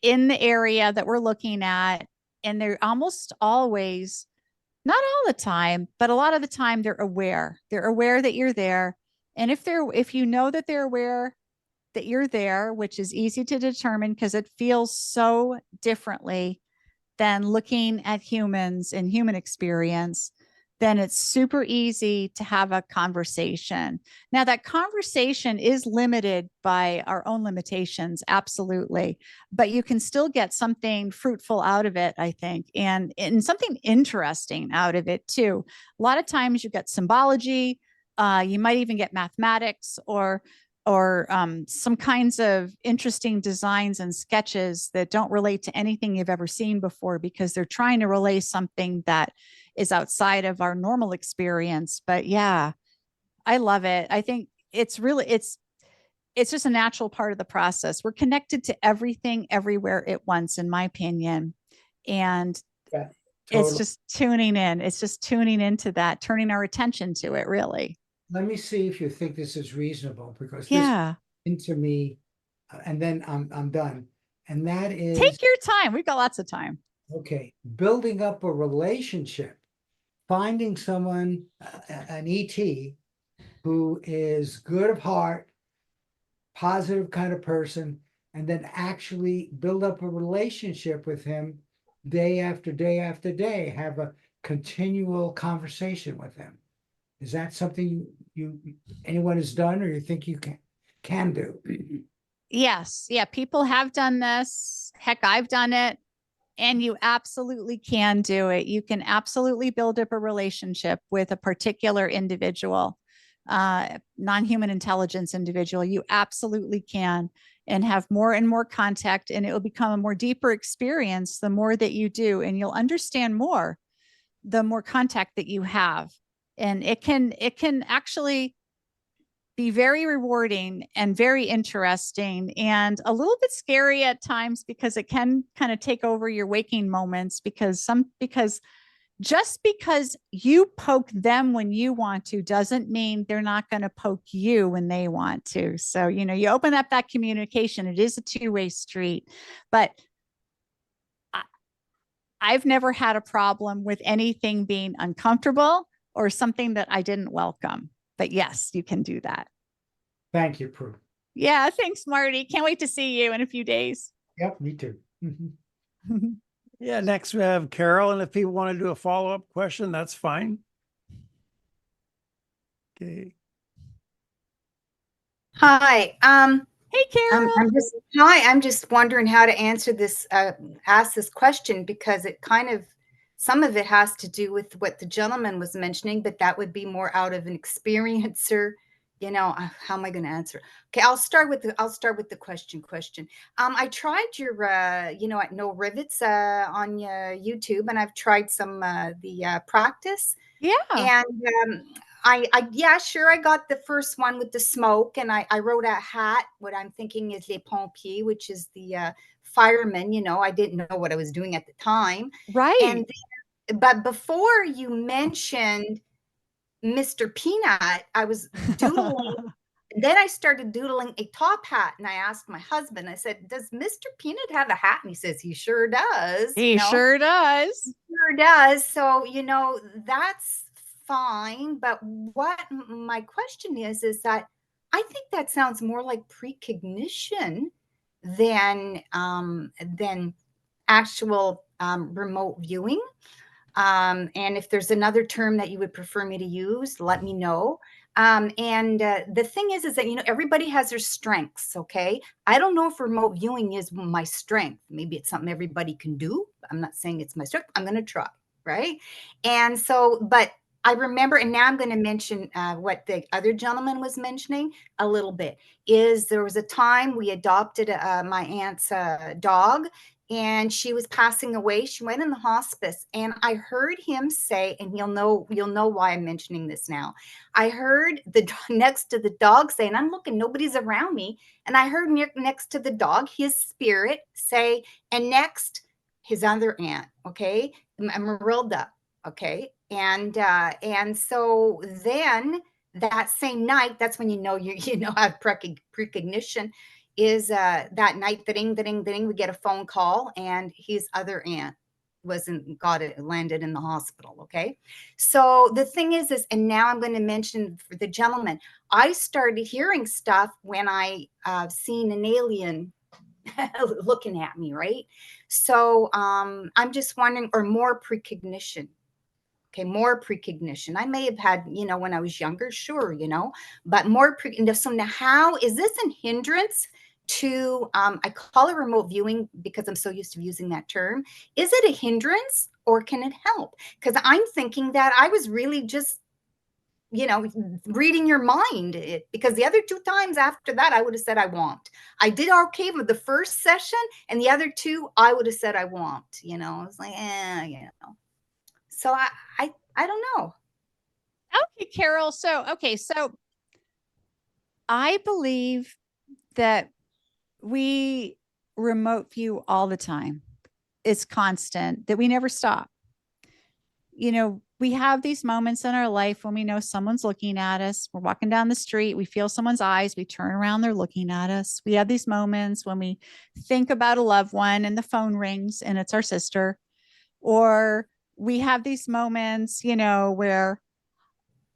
Speaker 1: in the area that we're looking at. And they're almost always, not all the time, but a lot of the time they're aware. They're aware that you're there. And if you know that they're aware that you're there, which is easy to determine because it feels so differently than looking at humans and human experience, then it's super easy to have a conversation. Now, that conversation is limited by our own limitations, absolutely, but you can still get something fruitful out of it, I think, and something interesting out of it too. A lot of times you get symbology, you might even get mathematics or some kinds of interesting designs and sketches that don't relate to anything you've ever seen before because they're trying to relay something that is outside of our normal experience. But yeah, I love it. I think it's just a natural part of the process. We're connected to everything everywhere at once, in my opinion. And it's just tuning in. It's just tuning into that, turning our attention to it, really.
Speaker 4: Let me see if you think this is reasonable, because this into me, and then I'm done. And that is,
Speaker 1: take your time. We've got lots of time.
Speaker 4: Okay, building up a relationship, finding someone, an ET, who is good of heart, positive kind of person, and then actually build up a relationship with him day after day after day, have a continual conversation with him. Is that something anyone has done, or you think you can do?
Speaker 1: Yes. Yeah. People have done this. Heck, I've done it. And you absolutely can do it. You can absolutely build up a relationship with a particular individual, non-human intelligence individual. You absolutely can, and have more and more contact, and it will become a more deeper experience the more that you do, and you'll understand more the more contact that you have. And it can actually be very rewarding and very interesting and a little bit scary at times, because it can kind of take over your waking moments, because just because you poke them when you want to doesn't mean they're not going to poke you when they want to. So, you know, you open up that communication. It is a two-way street, but I've never had a problem with anything being uncomfortable or something that I didn't welcome. But yes, you can do that.
Speaker 4: Thank you, Prue.
Speaker 1: Yeah, thanks, Marty. Can't wait to see you in a few days.
Speaker 4: Yep, me too.
Speaker 2: Yeah, next we have Carol, and if people want to do a follow-up question, that's fine. Okay.
Speaker 7: Hi.
Speaker 1: Hey, Carol.
Speaker 7: I'm just wondering how to answer this, ask this question, because it kind of, some of it has to do with what the gentleman was mentioning, but that would be more out of an experiencer. You know, how am I going to answer? Okay, I'll start with the question. I tried your, you know, at No Rivets on YouTube, and I've tried some the practice.
Speaker 1: Yeah.
Speaker 7: And yeah, sure. I got the first one with the smoke, and I wrote a hat. What I'm thinking is les pompiers, which is the firemen. You know, I didn't know what I was doing at the time.
Speaker 1: Right.
Speaker 7: And but before you mentioned Mr. Peanut, I was doodling. Then I started doodling a top hat, and I asked my husband, I said, does Mr. Peanut have a hat? And he says, he sure does.
Speaker 1: He sure does.
Speaker 7: Sure does. So, you know, that's fine. But what my question is that I think that sounds more like precognition than actual remote viewing. And if there's another term that you would prefer me to use, let me know. The thing is that, you know, everybody has their strengths. Okay. I don't know if remote viewing is my strength. Maybe it's something everybody can do. I'm not saying it's my strength. I'm going to try. Right. And so, but I remember, and now I'm going to mention what the other gentleman was mentioning a little bit, is there was a time we adopted my aunt's dog, and she was passing away. She went in the hospice, and I heard him say, and you'll know why I'm mentioning this now. I heard the next to the dog say, and I'm looking, nobody's around me. And I heard next to the dog, his spirit say, and next, his other aunt. Okay. Marilda. Okay. And so then that same night, that's when you have precognition, is that night, we get a phone call, and his other aunt landed in the hospital. Okay. So the thing is, and now I'm going to mention for the gentleman, I started hearing stuff when I seen an alien looking at me. Right. So I'm just wondering, or more precognition. Okay, more precognition. I may have had, you know, when I was younger, sure, you know, but more so now, how is this a hindrance to, I call it remote viewing because I'm so used to using that term. Is it a hindrance, or can it help? Because I'm thinking that I was really just, you know, reading your mind, because the other two times after that, I would have said I want. I did okay with the first session, and the other two, I would have said I want, you know. I was like, you know. So I don't know.
Speaker 1: Okay, Carol. So I believe that we remote view all the time. It's constant, that we never stop. You know, we have these moments in our life when we know someone's looking at us. We're walking down the street, we feel someone's eyes, we turn around, they're looking at us. We have these moments when we think about a loved one and the phone rings and it's our sister. Or we have these moments, you know, where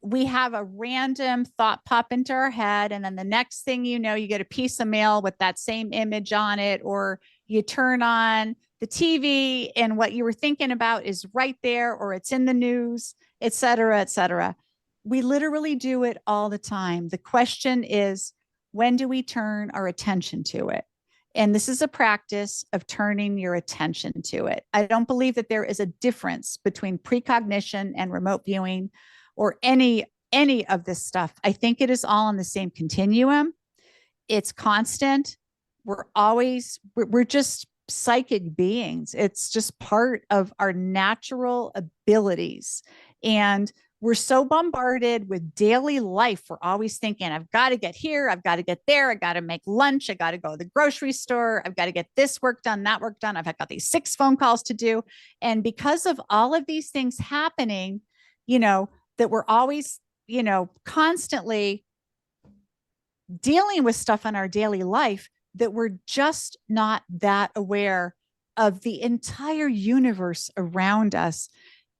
Speaker 1: we have a random thought pop into our head, and then the next thing you know, you get a piece of mail with that same image on it, or you turn on the TV and what you were thinking about is right there, or it's in the news, et cetera, et cetera. We literally do it all the time. The question is, when do we turn our attention to it? And this is a practice of turning your attention to it. I don't believe that there is a difference between precognition and remote viewing or any of this stuff. I think it is all on the same continuum. It's constant. We're just psychic beings. It's just part of our natural abilities. And we're so bombarded with daily life. We're always thinking, I've got to get here. I've got to get there. I got to make lunch. I got to go to the grocery store. I've got to get this work done, that work done. I've got these 6 phone calls to do. And because of all of these things happening, you know, that we're always, you know, constantly dealing with stuff in our daily life, that we're just not that aware of the entire universe around us,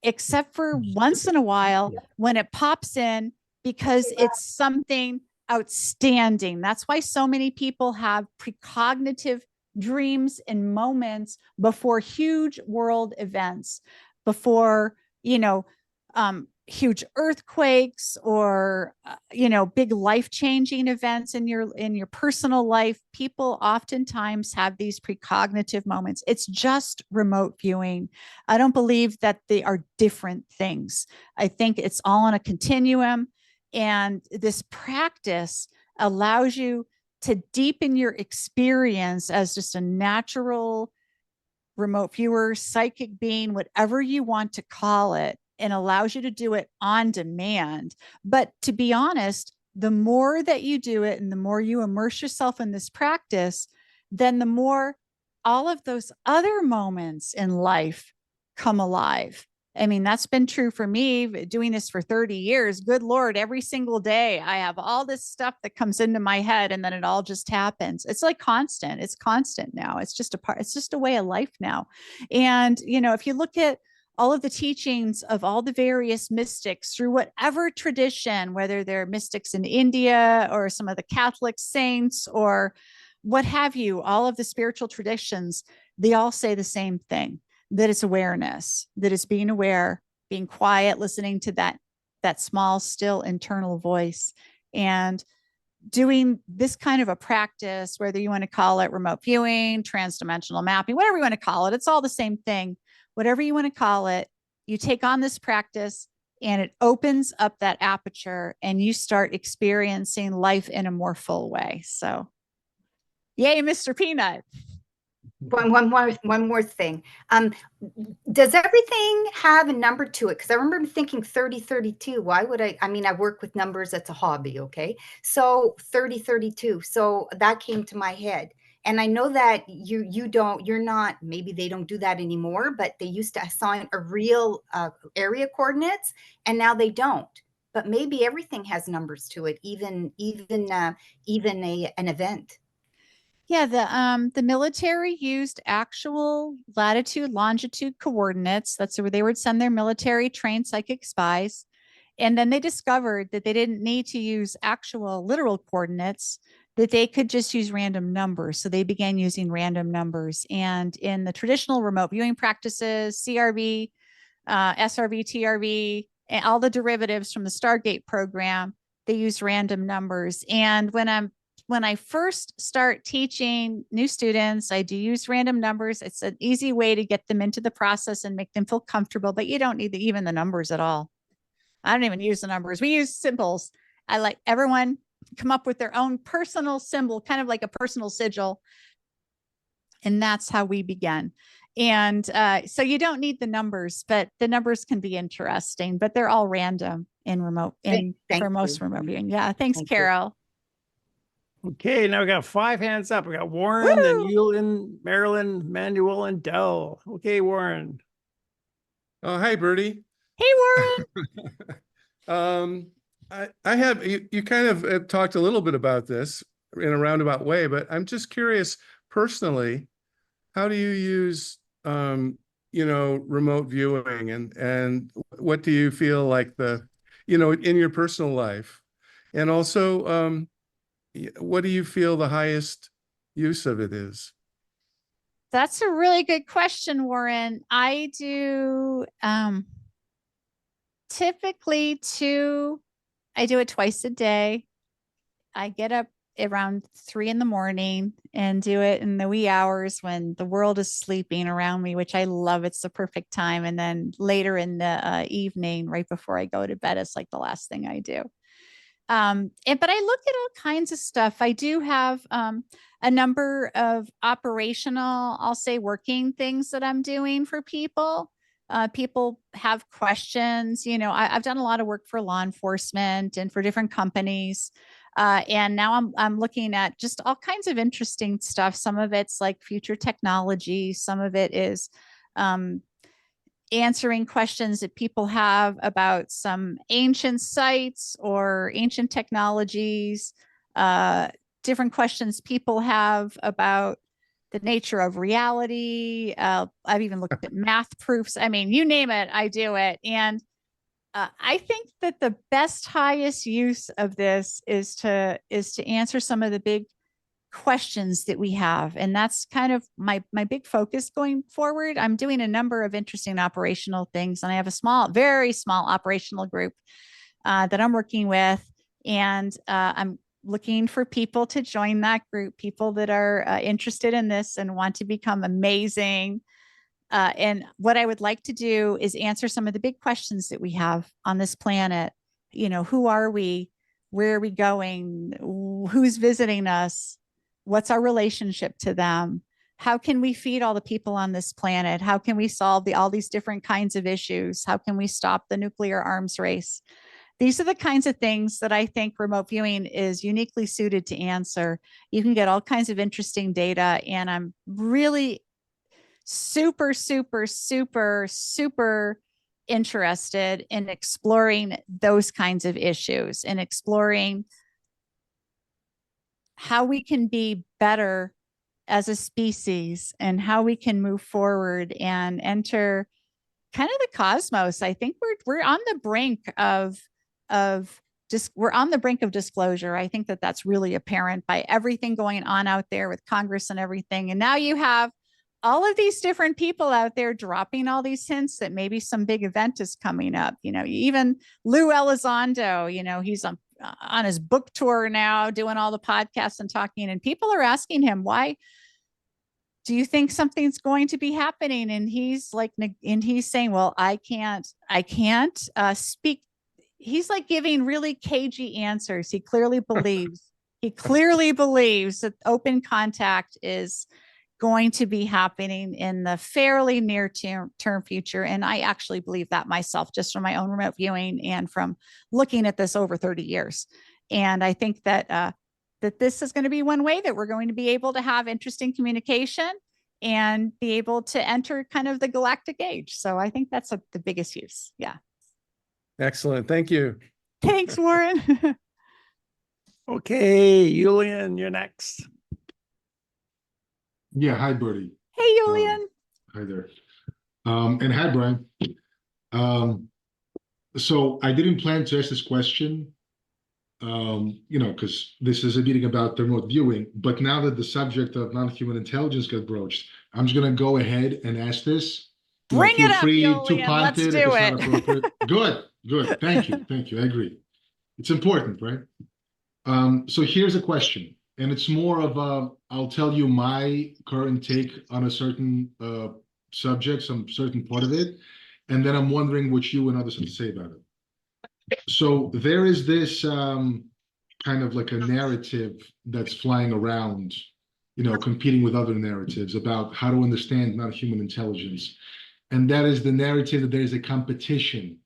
Speaker 1: except for once in a while when it pops in because it's something outstanding. That's why so many people have precognitive dreams and moments before huge world events, before, you know, huge earthquakes or, you know, big life-changing events in your personal life. People oftentimes have these precognitive moments. It's just remote viewing. I don't believe that they are different things. I think it's all on a continuum. And this practice allows you to deepen your experience as just a natural remote viewer, psychic being, whatever you want to call it, and allows you to do it on demand. But to be honest, the more that you do it and the more you immerse yourself in this practice, then the more all of those other moments in life come alive. I mean, that's been true for me doing this for 30 years. Good Lord, every single day I have all this stuff that comes into my head and then it all just happens. It's like constant. It's constant now. It's just a part, it's just a way of life now. And, you know, if you look at all of the teachings of all the various mystics through whatever tradition, whether they're mystics in India or some of the Catholic saints or what have you, all of the spiritual traditions, they all say the same thing, that it's awareness, that it's being aware, being quiet, listening to that small, still internal voice, and doing this kind of a practice, whether you want to call it remote viewing, transdimensional mapping, whatever you want to call it, it's all the same thing. Whatever you want to call it, you take on this practice and it opens up that aperture and you start experiencing life in a more full way. So yay, Mr. Peanut.
Speaker 7: One more thing. Does everything have a number to it? Because I remember thinking 3032. Why would I mean, I work with numbers. That's a hobby. Okay. So 3032. So that came to my head. And I know that you're not, maybe they don't do that anymore, but they used to assign a real area coordinates and now they don't. But maybe everything has numbers to it, even an event.
Speaker 1: Yeah, the military used actual latitude, longitude coordinates. That's where they would send their military trained psychic spies. And then they discovered that they didn't need to use actual literal coordinates, that they could just use random numbers. So they began using random numbers. And in the traditional remote viewing practices, CRV, SRV, TRV, and all the derivatives from the Stargate program, they use random numbers. And when I first start teaching new students, I do use random numbers. It's an easy way to get them into the process and make them feel comfortable, but you don't need even the numbers at all. I don't even use the numbers. We use symbols. I like everyone come up with their own personal symbol, kind of like a personal sigil. And that's how we began. And so you don't need the numbers, but the numbers can be interesting, but they're all random in remote, for most remote viewing. Yeah. Thanks, Carol.
Speaker 2: Okay, now we got 5 hands up. We got Warren, then Eulin, Marilyn, Manuel, and Dell. Okay, Warren.
Speaker 8: Oh, hi, Birdie.
Speaker 1: Hey, Warren.
Speaker 8: I have, you kind of have talked a little bit about this in a roundabout way, but I'm just curious personally, how do you use, remote viewing and what do you feel like in your personal life? And also, what do you feel the highest use of it is?
Speaker 1: That's a really good question, Warren. I do typically I do it twice a day. I get up around 3 a.m. and do it in the wee hours when the world is sleeping around me, which I love. It's the perfect time. And then later in the evening, right before I go to bed, it's like the last thing I do. But I look at all kinds of stuff. I do have a number of operational, I'll say working things that I'm doing for people. people have questions. You know, I've done a lot of work for law enforcement and for different companies. And now I'm looking at just all kinds of interesting stuff. Some of it's like future technology. Some of it is answering questions that people have about some ancient sites or ancient technologies, different questions people have about the nature of reality. I've even looked at math proofs. I mean, you name it, I do it. And I think that the best, highest use of this is to answer some of the big questions that we have. And that's kind of my big focus going forward. I'm doing a number of interesting operational things, and I have a very small operational group that I'm working with. And I'm looking for people to join that group, people that are interested in this and want to become amazing. And what I would like to do is answer some of the big questions that we have on this planet. You know, who are we? Where are we going? Who's visiting us? What's our relationship to them? How can we feed all the people on this planet? How can we solve all these different kinds of issues? How can we stop the nuclear arms race? These are the kinds of things that I think remote viewing is uniquely suited to answer. You can get all kinds of interesting data, and I'm really super, super, super, super interested in exploring those kinds of issues and exploring how we can be better as a species and how we can move forward and enter kind of the cosmos. I think we're on the brink of we're on the brink of disclosure. I think that that's really apparent by everything going on out there with Congress and everything. And now you have all of these different people out there dropping all these hints that maybe some big event is coming up. You know, even Lou Elizondo, you know, he's on his book tour now, doing all the podcasts and talking, and people are asking him, why do you think something's going to be happening? And he's like, and he's saying, well, I can't speak. He's like giving really cagey answers. He clearly believes that open contact is going to be happening in the fairly near term future. And I actually believe that myself, just from my own remote viewing and from looking at this over 30 years. And I think that that this is going to be one way that we're going to be able to have interesting communication and be able to enter kind of the galactic age. So I think that's the biggest use. Yeah.
Speaker 8: Excellent. Thank you.
Speaker 1: Thanks, Warren.
Speaker 2: Okay, Julian, you're next.
Speaker 9: Yeah, hi, Birdie.
Speaker 1: Hey, Julian.
Speaker 9: Hi there. And hi, Brian. So I didn't plan to ask this question, you know, because this is a meeting about remote viewing, but now that the subject of non-human intelligence got broached, I'm just going to go ahead and ask this.
Speaker 1: Bring it up, Julian.
Speaker 9: To punt
Speaker 1: Let's
Speaker 9: it
Speaker 1: do
Speaker 9: if it's
Speaker 1: it.
Speaker 9: not appropriate. Good. Thank you. I agree. It's important, right? So here's a question. And it's more of I'll tell you my current take on a certain subject, some certain part of it, and then I'm wondering what you and others have to say about it. So there is this kind of like a narrative that's flying around, you know, competing with other narratives about how to understand non-human intelligence. And that is the narrative that there is a competition,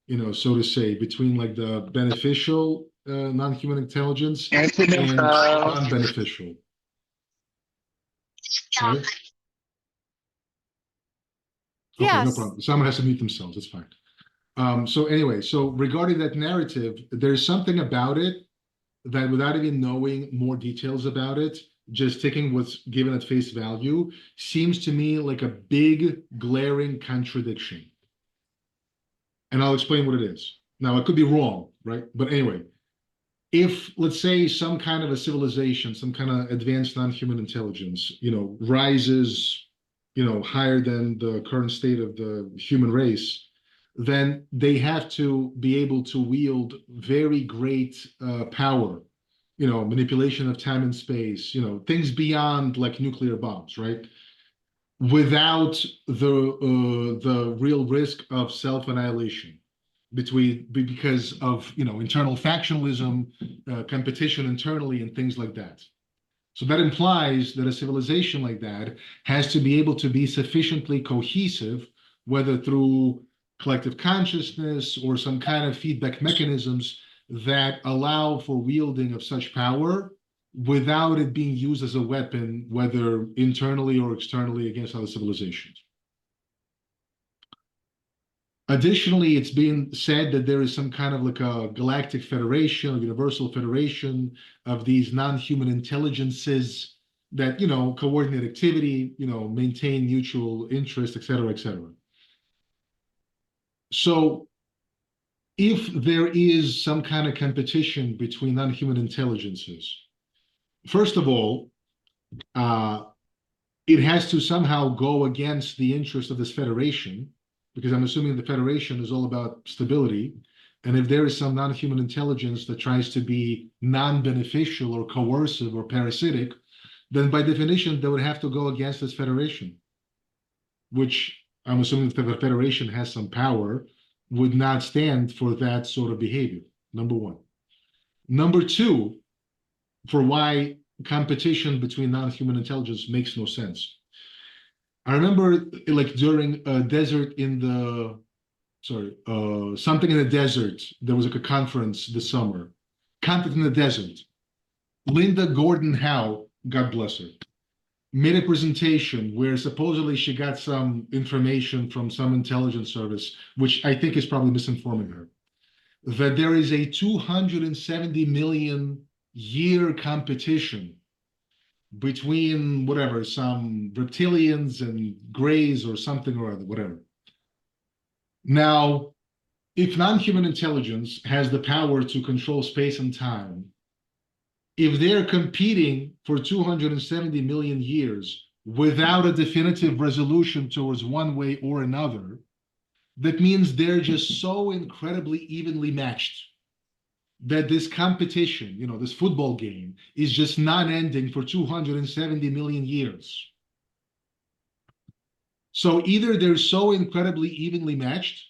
Speaker 9: you know, so to say, between like the beneficial non-human intelligence and non-beneficial. Sorry? Okay,
Speaker 1: Yes.
Speaker 9: no problem. Someone has to mute themselves. It's fine. So anyway, so regarding that narrative, there's something about it that without even knowing more details about it, just taking what's given at face value, seems to me like a big glaring contradiction. And I'll explain what it is. Now, I could be wrong, right? But anyway, if, let's say, some kind of a civilization, some kind of advanced non-human intelligence, you know, rises, you know, higher than the current state of the human race, then they have to be able to wield very great power, you know, manipulation of time and space, you know, things beyond like nuclear bombs, right? Without the real risk of self-annihilation because of, you know, internal factionalism, competition internally, and things like that. So that implies that a civilization like that has to be able to be sufficiently cohesive whether through collective consciousness or some kind of feedback mechanisms that allow for wielding of such power without it being used as a weapon, whether internally or externally against other civilizations. Additionally, it's been said that there is some kind of like a galactic federation, a universal federation of these non-human intelligences that, you know, coordinate activity, you know, maintain mutual interest, et cetera, et cetera. So if there is some kind of competition between non-human intelligences, first of all, it has to somehow go against the interest of this federation, because I'm assuming the federation is all about stability. And if there is some non-human intelligence that tries to be non-beneficial or coercive or parasitic, then by definition, they would have to go against this federation, which I'm assuming that the federation has some power, would not stand for that sort of behavior, number one. Number two, for why competition between non-human intelligence makes no sense. I remember like during a desert in the, something in the desert, there was like a conference this summer, Content in the Desert. Linda Gordon Howe, God bless her, made a presentation where supposedly she got some information from some intelligence service, which I think is probably misinforming her, that there is a 270 million year competition between whatever, some reptilians and grays or something or other, whatever. Now, if non-human intelligence has the power to control space and time, if they're competing for 270 million years without a definitive resolution towards one way or another, that means they're just so incredibly evenly matched that this competition, you know, this football game is just non-ending for 270 million years. So either they're so incredibly evenly matched,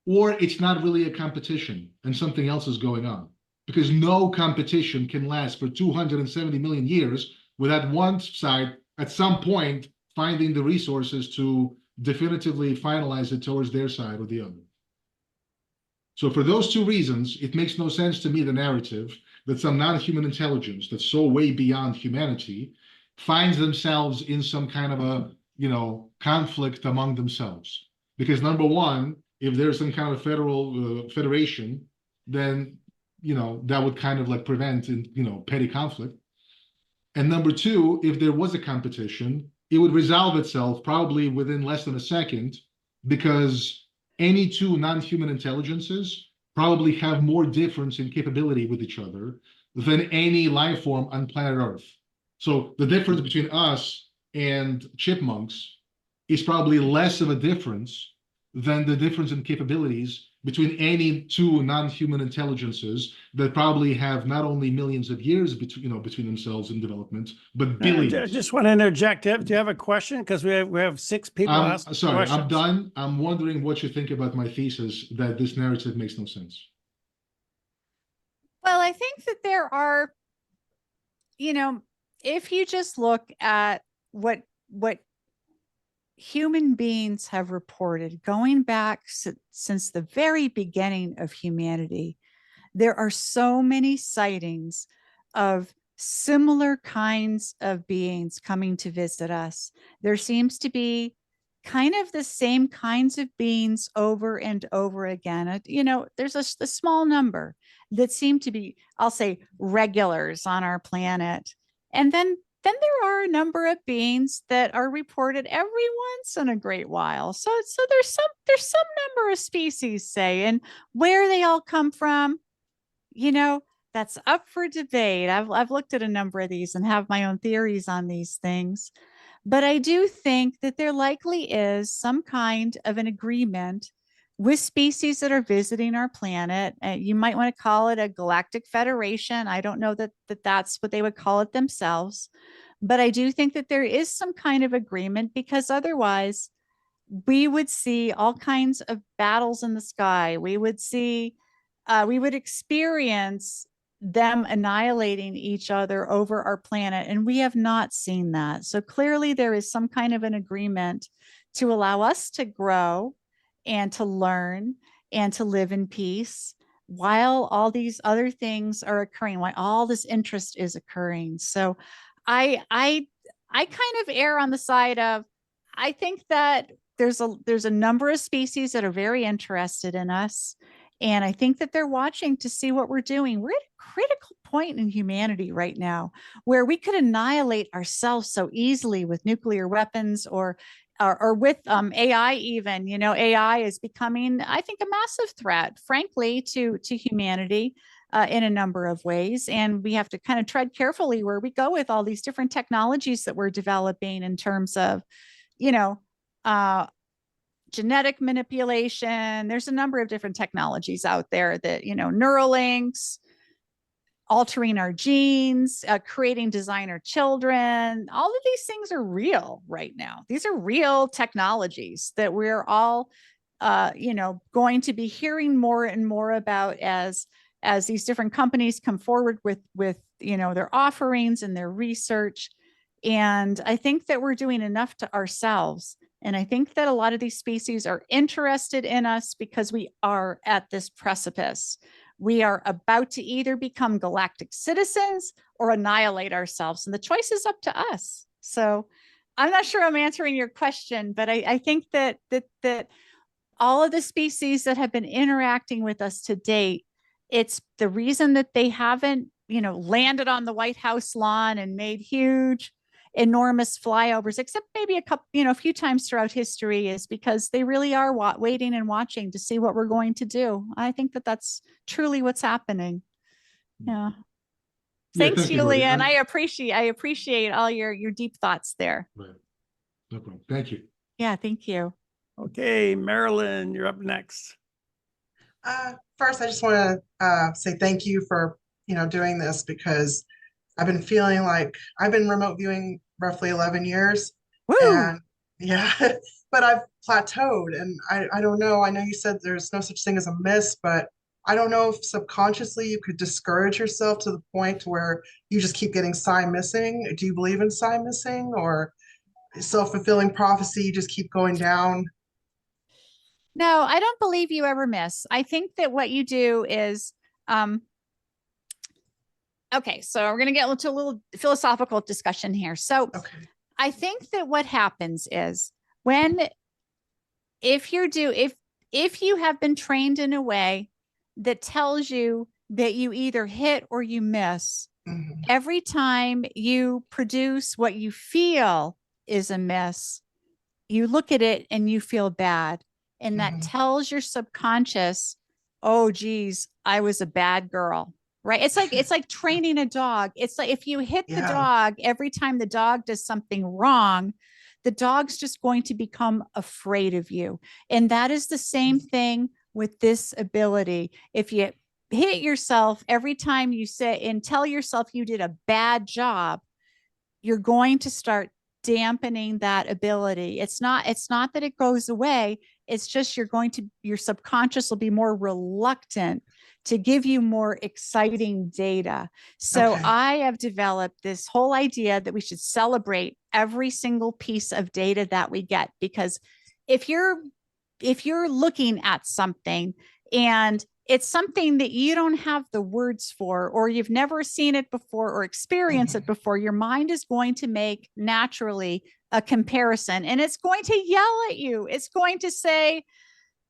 Speaker 9: or it's not really a competition and something else is going on. Because no competition can last for 270 million years without one side at some point finding the resources to definitively finalize it towards their side or the other. So for those two reasons, it makes no sense to me, the narrative that some non-human intelligence that's so way beyond humanity finds themselves in some kind of a, you know, conflict among themselves. Because number one, if there's some kind of federal federation, then, you know, that would kind of like prevent, you know, petty conflict. And number two, if there was a competition, it would resolve itself probably within less than a second, because any two non-human intelligences probably have more difference in capability with each other than any life form on planet Earth. So the difference between us and chipmunks is probably less of a difference than the difference in capabilities between any two non-human intelligences that probably have not only millions of years between, you know, between themselves in development, but billions.
Speaker 2: I just want to interject. Do you have a question? Because we have 6 people asking
Speaker 9: sorry,
Speaker 2: questions.
Speaker 9: I'm done. I'm wondering what you think about my thesis that this narrative makes no sense.
Speaker 1: Well, I think that there are, you know, if you just look at what human beings have reported going back since the very beginning of humanity, there are so many sightings of similar kinds of beings coming to visit us. There seems to be kind of the same kinds of beings over and over again. You know, there's a small number that seem to be, I'll say, regulars on our planet. And then there are a number of beings that are reported every once in a great while. So there's some number of species, say, and where they all come from, you know, that's up for debate. I've looked at a number of these and have my own theories on these things. But I do think that there likely is some kind of an agreement with species that are visiting our planet. You might want to call it a galactic federation. I don't know that that's what they would call it themselves. But I do think that there is some kind of agreement, because otherwise we would see all kinds of battles in the sky. We would experience them annihilating each other over our planet. And we have not seen that. So clearly there is some kind of an agreement to allow us to grow and to learn and to live in peace while all these other things are occurring, while all this interest is occurring. So I kind of err on the side of, I think that there's a number of species that are very interested in us. And I think that they're watching to see what we're doing. We're at a critical point in humanity right now where we could annihilate ourselves so easily with nuclear weapons or with AI even. You know, AI is becoming, I think, a massive threat, frankly, to humanity in a number of ways. And we have to kind of tread carefully where we go with all these different technologies that we're developing in terms of, you know, genetic manipulation. There's a number of different technologies out there that, you know, Neuralinks, altering our genes, creating designer children. All of these things are real right now. These are real technologies that we're all, you know, going to be hearing more and more about as these different companies come forward with, you know, their offerings and their research. And I think that we're doing enough to ourselves. And I think that a lot of these species are interested in us because we are at this precipice. We are about to either become galactic citizens or annihilate ourselves. And the choice is up to us. So I'm not sure I'm answering your question, but I think that all of the species that have been interacting with us to date, it's the reason that they haven't, you know, landed on the White House lawn and made huge, enormous flyovers, except maybe a couple, you know, a few times throughout history, is because they really are waiting and watching to see what we're going to do. I think that that's truly what's happening. Yeah. Thanks,
Speaker 9: thank you, Birdie.
Speaker 1: Julian. I appreciate all your deep thoughts there.
Speaker 9: Right. No problem. Thank you.
Speaker 1: Yeah, thank you.
Speaker 2: Okay, Marilyn, you're up next.
Speaker 10: First, I just want to say thank you for, doing this, because I've been feeling like I've been remote viewing roughly 11 years.
Speaker 1: Woo!
Speaker 10: And yeah, but I've plateaued, and I don't know. I know you said there's no such thing as a miss, but I don't know if subconsciously you could discourage yourself to the point where you just keep getting sign missing. Do you believe in sign missing, or self-fulfilling prophecy, you just keep going down?
Speaker 1: No, I don't believe you ever miss. I think that what you do is, okay, so we're going to get into a little philosophical discussion here. So
Speaker 10: Okay.
Speaker 1: I think that what happens is if you have been trained in a way that tells you that you either hit or you miss,
Speaker 10: Mhm.
Speaker 1: every time you produce what you feel is a miss, you look at it and you feel bad. And that
Speaker 10: Mhm.
Speaker 1: tells your subconscious, oh, geez, I was a bad girl. Right. It's like training a dog. It's like if you hit the
Speaker 10: Yeah.
Speaker 1: dog every time the dog does something wrong, the dog's just going to become afraid of you. And that is the same thing with this ability. If you hit yourself every time you say and tell yourself you did a bad job, you're going to start dampening that ability. It's not that it goes away. It's just your subconscious will be more reluctant to give you more exciting data. So
Speaker 10: Okay.
Speaker 1: I have developed this whole idea that we should celebrate every single piece of data that we get, because if you're looking at something and it's something that you don't have the words for, or you've never seen it before or experienced it before, your mind is going to make naturally a comparison, and it's going to yell at you. It's going to say,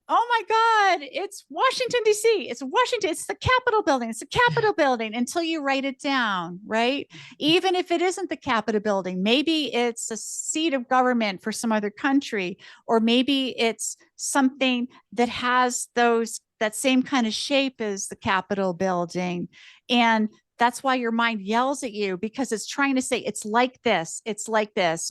Speaker 1: oh my God, it's Washington, D.C. It's Washington. It's the Capitol building. It's the Capitol building, until you write it down, right? Even if it isn't the Capitol building, maybe it's a seat of government for some other country, or maybe it's something that has that same kind of shape as the Capitol building. And that's why your mind yells at you, because it's trying to say, it's like this,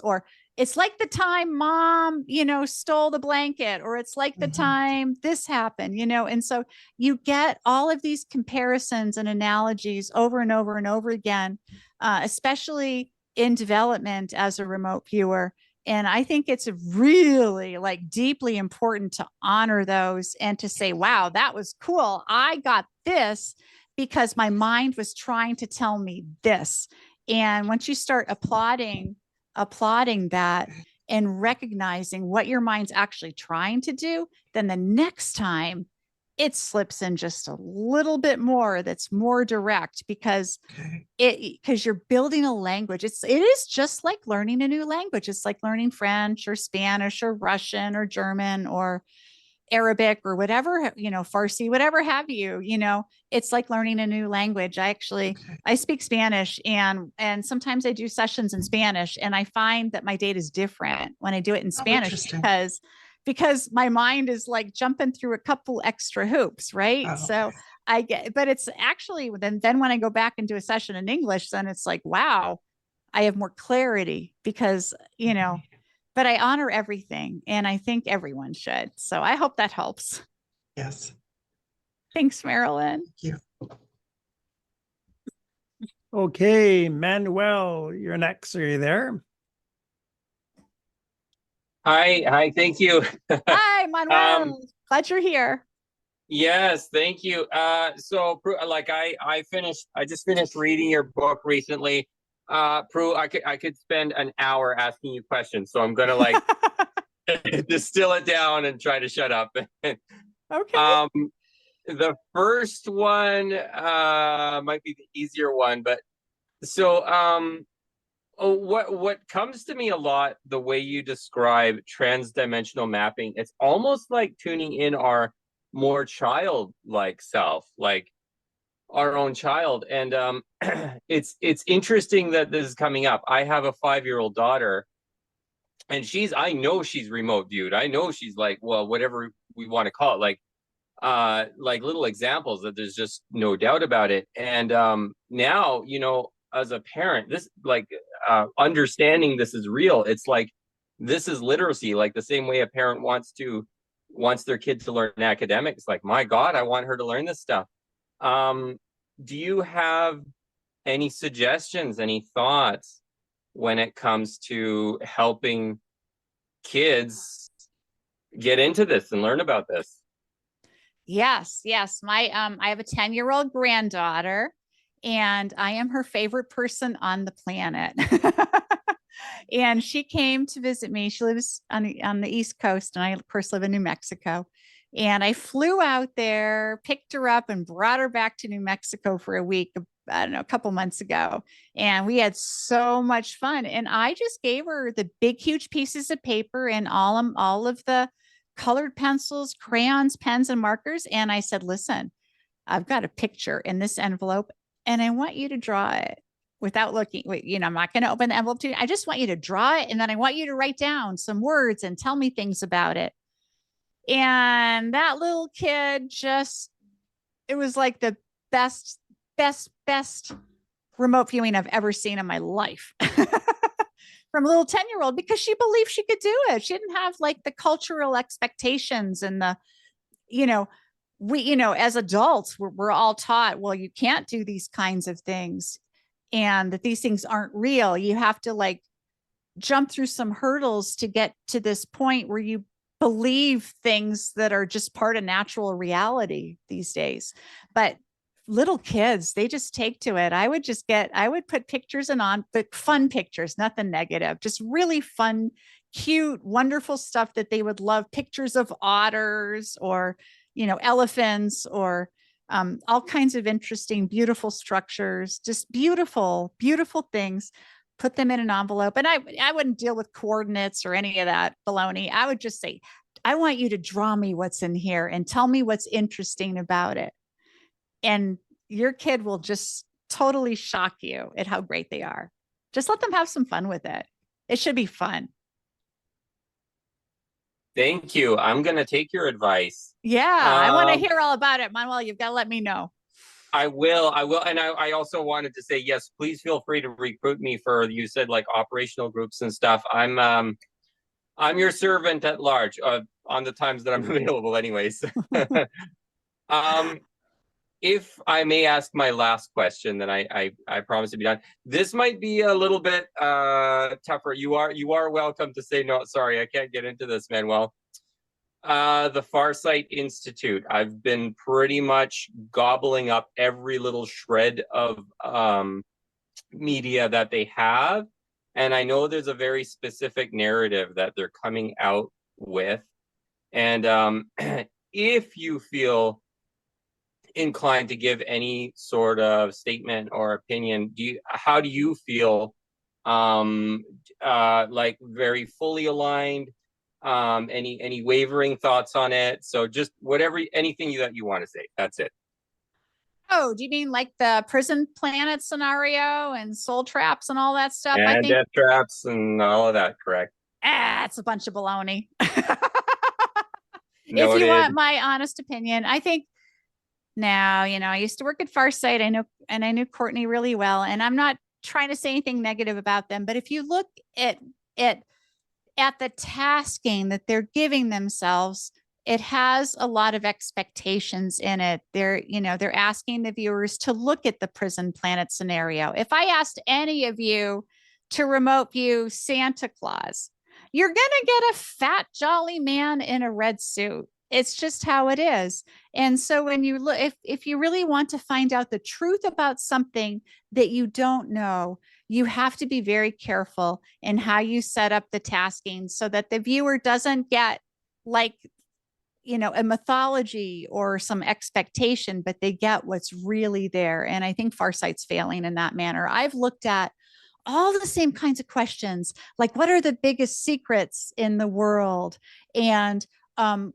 Speaker 1: or it's like the time mom, stole the blanket, or it's like the time this happened, and so you get all of these comparisons and analogies over and over and over again, especially in development as a remote viewer. And I think it's really deeply important to honor those and to say, wow, that was cool. I got this because my mind was trying to tell me this. And once you start applauding that, and recognizing what your mind's actually trying to do, then the next time it slips in just a little bit more that's more direct, because you're building a language. It is just like learning a new language. It's like learning French or Spanish or Russian or German or Arabic or whatever, Farsi, whatever have you, it's like learning a new language. I speak Spanish, and sometimes I do sessions in Spanish, and I find that my data is different when I do it in Spanish, because my mind is like jumping through a couple extra hoops, right? So I get, but it's actually then when I go back and do a session in English, then it's like, wow, I have more clarity, because, but I honor everything, and I think everyone should. So I hope that helps.
Speaker 10: Yes.
Speaker 1: Thanks, Marilyn.
Speaker 10: Thank you.
Speaker 2: Okay, Manuel, you're next. Are you there?
Speaker 11: Hi, thank you.
Speaker 1: Hi, Manuel. Glad you're here.
Speaker 11: Yes, thank you. So like I just finished reading your book recently. Prue, I could spend an hour asking you questions, so I'm gonna like distill it down and try to shut up.
Speaker 1: Okay.
Speaker 11: The first one might be the easier one, but so what comes to me a lot, the way you describe transdimensional mapping, it's almost like tuning in our more childlike self, like our own child. And it's interesting that this is coming up. I have a 5-year-old daughter, and I know she's remote viewed. I know she's like, well, whatever we want to call it, like little examples that there's just no doubt about it. And now, as a parent, this understanding this is real. It's like, this is literacy, like the same way a parent wants their kid to learn academics. Like, my God, I want her to learn this stuff. Do you have any suggestions, any thoughts when it comes to helping kids get into this and learn about this?
Speaker 1: Yes. My I have a 10-year-old granddaughter, and I am her favorite person on the planet. And she came to visit me. She lives on the East Coast, and I, of course, live in New Mexico. And I flew out there, picked her up, and brought her back to New Mexico for a week, I don't know, a couple months ago. And we had so much fun. And I just gave her the big, huge pieces of paper and all of the colored pencils, crayons, pens, and markers. And I said, listen, I've got a picture in this envelope, and I want you to draw it without looking. I'm not going to open the envelope to you. I just want you to draw it. And then I want you to write down some words and tell me things about it. And that little kid it was like the best remote viewing I've ever seen in my life. From a little 10-year-old, because she believed she could do it. She didn't have like the cultural expectations and the, as adults, we're all taught, well, you can't do these kinds of things, and that these things aren't real. You have to like jump through some hurdles to get to this point where you believe things that are just part of natural reality these days. But little kids, they just take to it. I would put pictures but fun pictures, nothing negative, just really fun, cute, wonderful stuff that they would love. Pictures of otters or, elephants or all kinds of interesting, beautiful structures, just beautiful, beautiful things. Put them in an envelope. And I wouldn't deal with coordinates or any of that baloney. I would just say, I want you to draw me what's in here and tell me what's interesting about it. And your kid will just totally shock you at how great they are. Just let them have some fun with it. It should be fun.
Speaker 11: Thank you. I'm going to take your advice.
Speaker 1: Yeah, I want to hear all about it, Manuel. You've got to let me know.
Speaker 11: I will. And I also wanted to say, yes, please feel free to recruit me for, you said like operational groups and stuff. I'm your servant at large on the times that I'm available anyways. If I may ask my last question, then I promise to be done. This might be a little bit tougher. You are welcome to say no. Sorry, I can't get into this, Manuel. The Farsight Institute. I've been pretty much gobbling up every little shred of media that they have, And I know there's a very specific narrative that they're coming out with. And if you feel inclined to give any sort of statement or opinion, how do you feel? Like very fully aligned? Any wavering thoughts on it? So just anything that you want to say. That's it.
Speaker 1: Oh, do you mean like the prison planet scenario and soul traps and all that stuff? I
Speaker 11: And
Speaker 1: think
Speaker 11: death traps and all of that, correct?
Speaker 1: it's a bunch of baloney. If
Speaker 11: Noted.
Speaker 1: you want my honest opinion, I think now, I used to work at Farsight. I knew Courtney really well, and I'm not trying to say anything negative about them, but if you look at the tasking that they're giving themselves, it has a lot of expectations in it. They're asking the viewers to look at the prison planet scenario. If I asked any of you to remote view Santa Claus, you're going to get a fat, jolly man in a red suit. It's just how it is. And so when you look, if you really want to find out the truth about something that you don't know, you have to be very careful in how you set up the tasking so that the viewer doesn't get like, a mythology or some expectation, but they get what's really there. And I think Farsight's failing in that manner. I've looked at all the same kinds of questions, like what are the biggest secrets in the world? And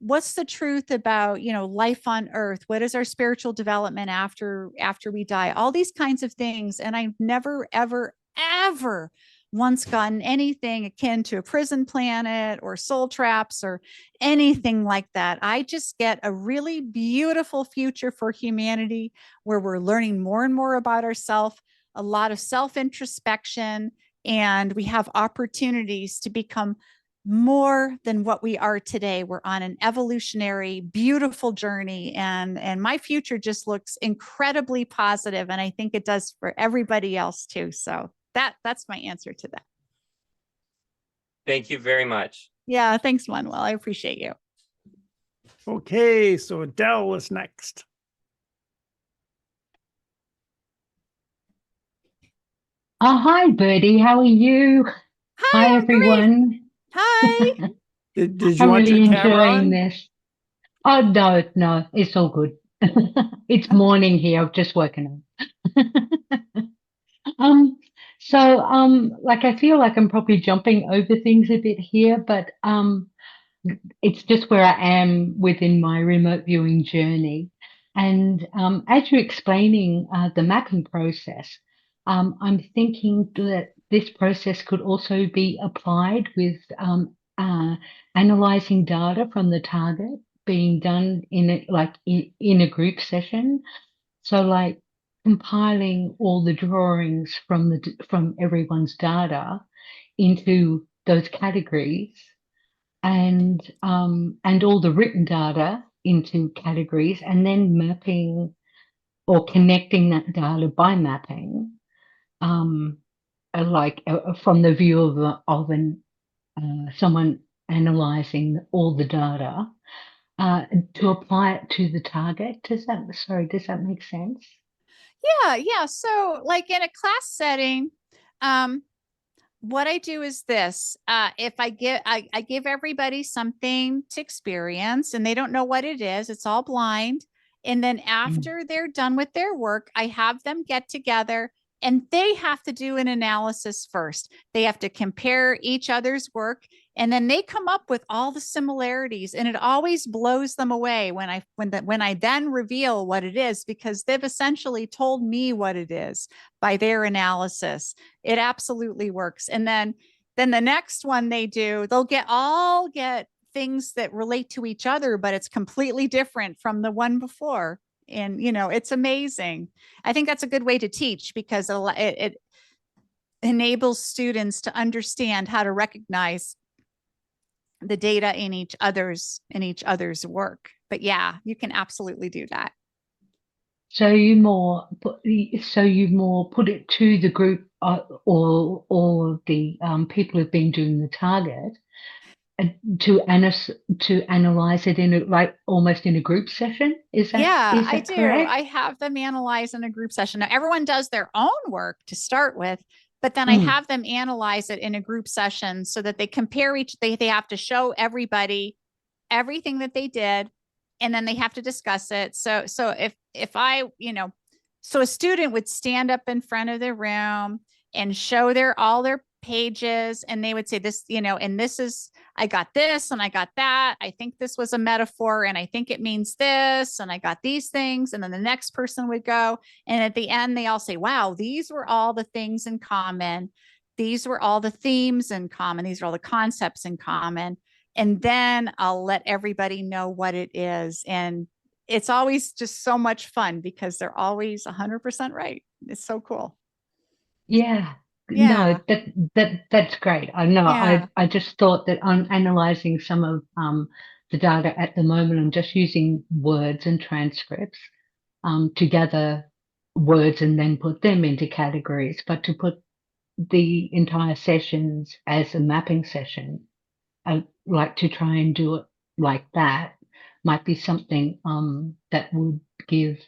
Speaker 1: what's the truth about, life on earth? What is our spiritual development after we die? All these kinds of things. And I've never, ever, ever once gotten anything akin to a prison planet or soul traps or anything like that. I just get a really beautiful future for humanity where we're learning more and more about ourselves, a lot of self-introspection, and we have opportunities to become more than what we are today. We're on an evolutionary, beautiful journey, and my future just looks incredibly positive, and I think it does for everybody else too. So that's my answer to that.
Speaker 11: Thank you very much.
Speaker 1: Yeah, thanks, Manuel. I appreciate you.
Speaker 2: Okay, so Adele is next.
Speaker 12: Hi, Birdie. How are you?
Speaker 1: Hi,
Speaker 12: everyone.
Speaker 1: Great. Hi.
Speaker 2: Did you
Speaker 12: I'm
Speaker 2: want
Speaker 12: really
Speaker 2: your camera
Speaker 12: enjoying
Speaker 2: on?
Speaker 12: this. Oh, no, it's all good. It's morning here. I've just woken up. Like I feel like I'm probably jumping over things a bit here, but it's just where I am within my remote viewing journey. And as you're explaining the mapping process, I'm thinking that this process could also be applied with analyzing data from the target being done in a group session. So like compiling all the drawings from everyone's data into those categories, and all the written data into categories, and then mapping or connecting that data by mapping, from the view of someone analyzing all the data, to apply it to the target. Does that make sense?
Speaker 1: Yeah. So like in a class setting, what I do is this. If I give everybody something to experience and they don't know what it is, it's all blind. And then after they're done with their work, I have them get together and they have to do an analysis first. They have to compare each other's work, and then they come up with all the similarities, and it always blows them away when I then reveal what it is, because they've essentially told me what it is by their analysis. It absolutely works. And then the next one they do, they'll get things that relate to each other, but it's completely different from the one before. And, it's amazing. I think that's a good way to teach, because it enables students to understand how to recognize the data in each other's work. But yeah, you can absolutely do that.
Speaker 12: So you more put it to the group, or the people who've been doing the target, to analyze it almost in a group session. Is that
Speaker 1: I do.
Speaker 12: correct?
Speaker 1: I have them analyze in a group session. Now, everyone does their own work to start with, but then I have them analyze it in a group session so that they compare they have to show everybody everything that they did, and then they have to discuss it. So if I, so a student would stand up in front of their room and show all their pages, and they would say this, and this is, I got this and I got that. I think this was a metaphor and I think it means this, and I got these things. And then the next person would go, and at the end they all say, wow, these were all the things in common. These were all the themes in common. These are all the concepts in common. And then I'll let everybody know what it is. And it's always just so much fun because they're always 100% right. It's so cool.
Speaker 12: Yeah.
Speaker 1: Yeah.
Speaker 12: No, that's great. I know.
Speaker 1: Yeah.
Speaker 12: I just thought that I'm analyzing some of the data at the moment. I'm just using words and transcripts to gather words and then put them into categories. But to put the entire sessions as a mapping session, I like to try and do it like that. Might be something that would give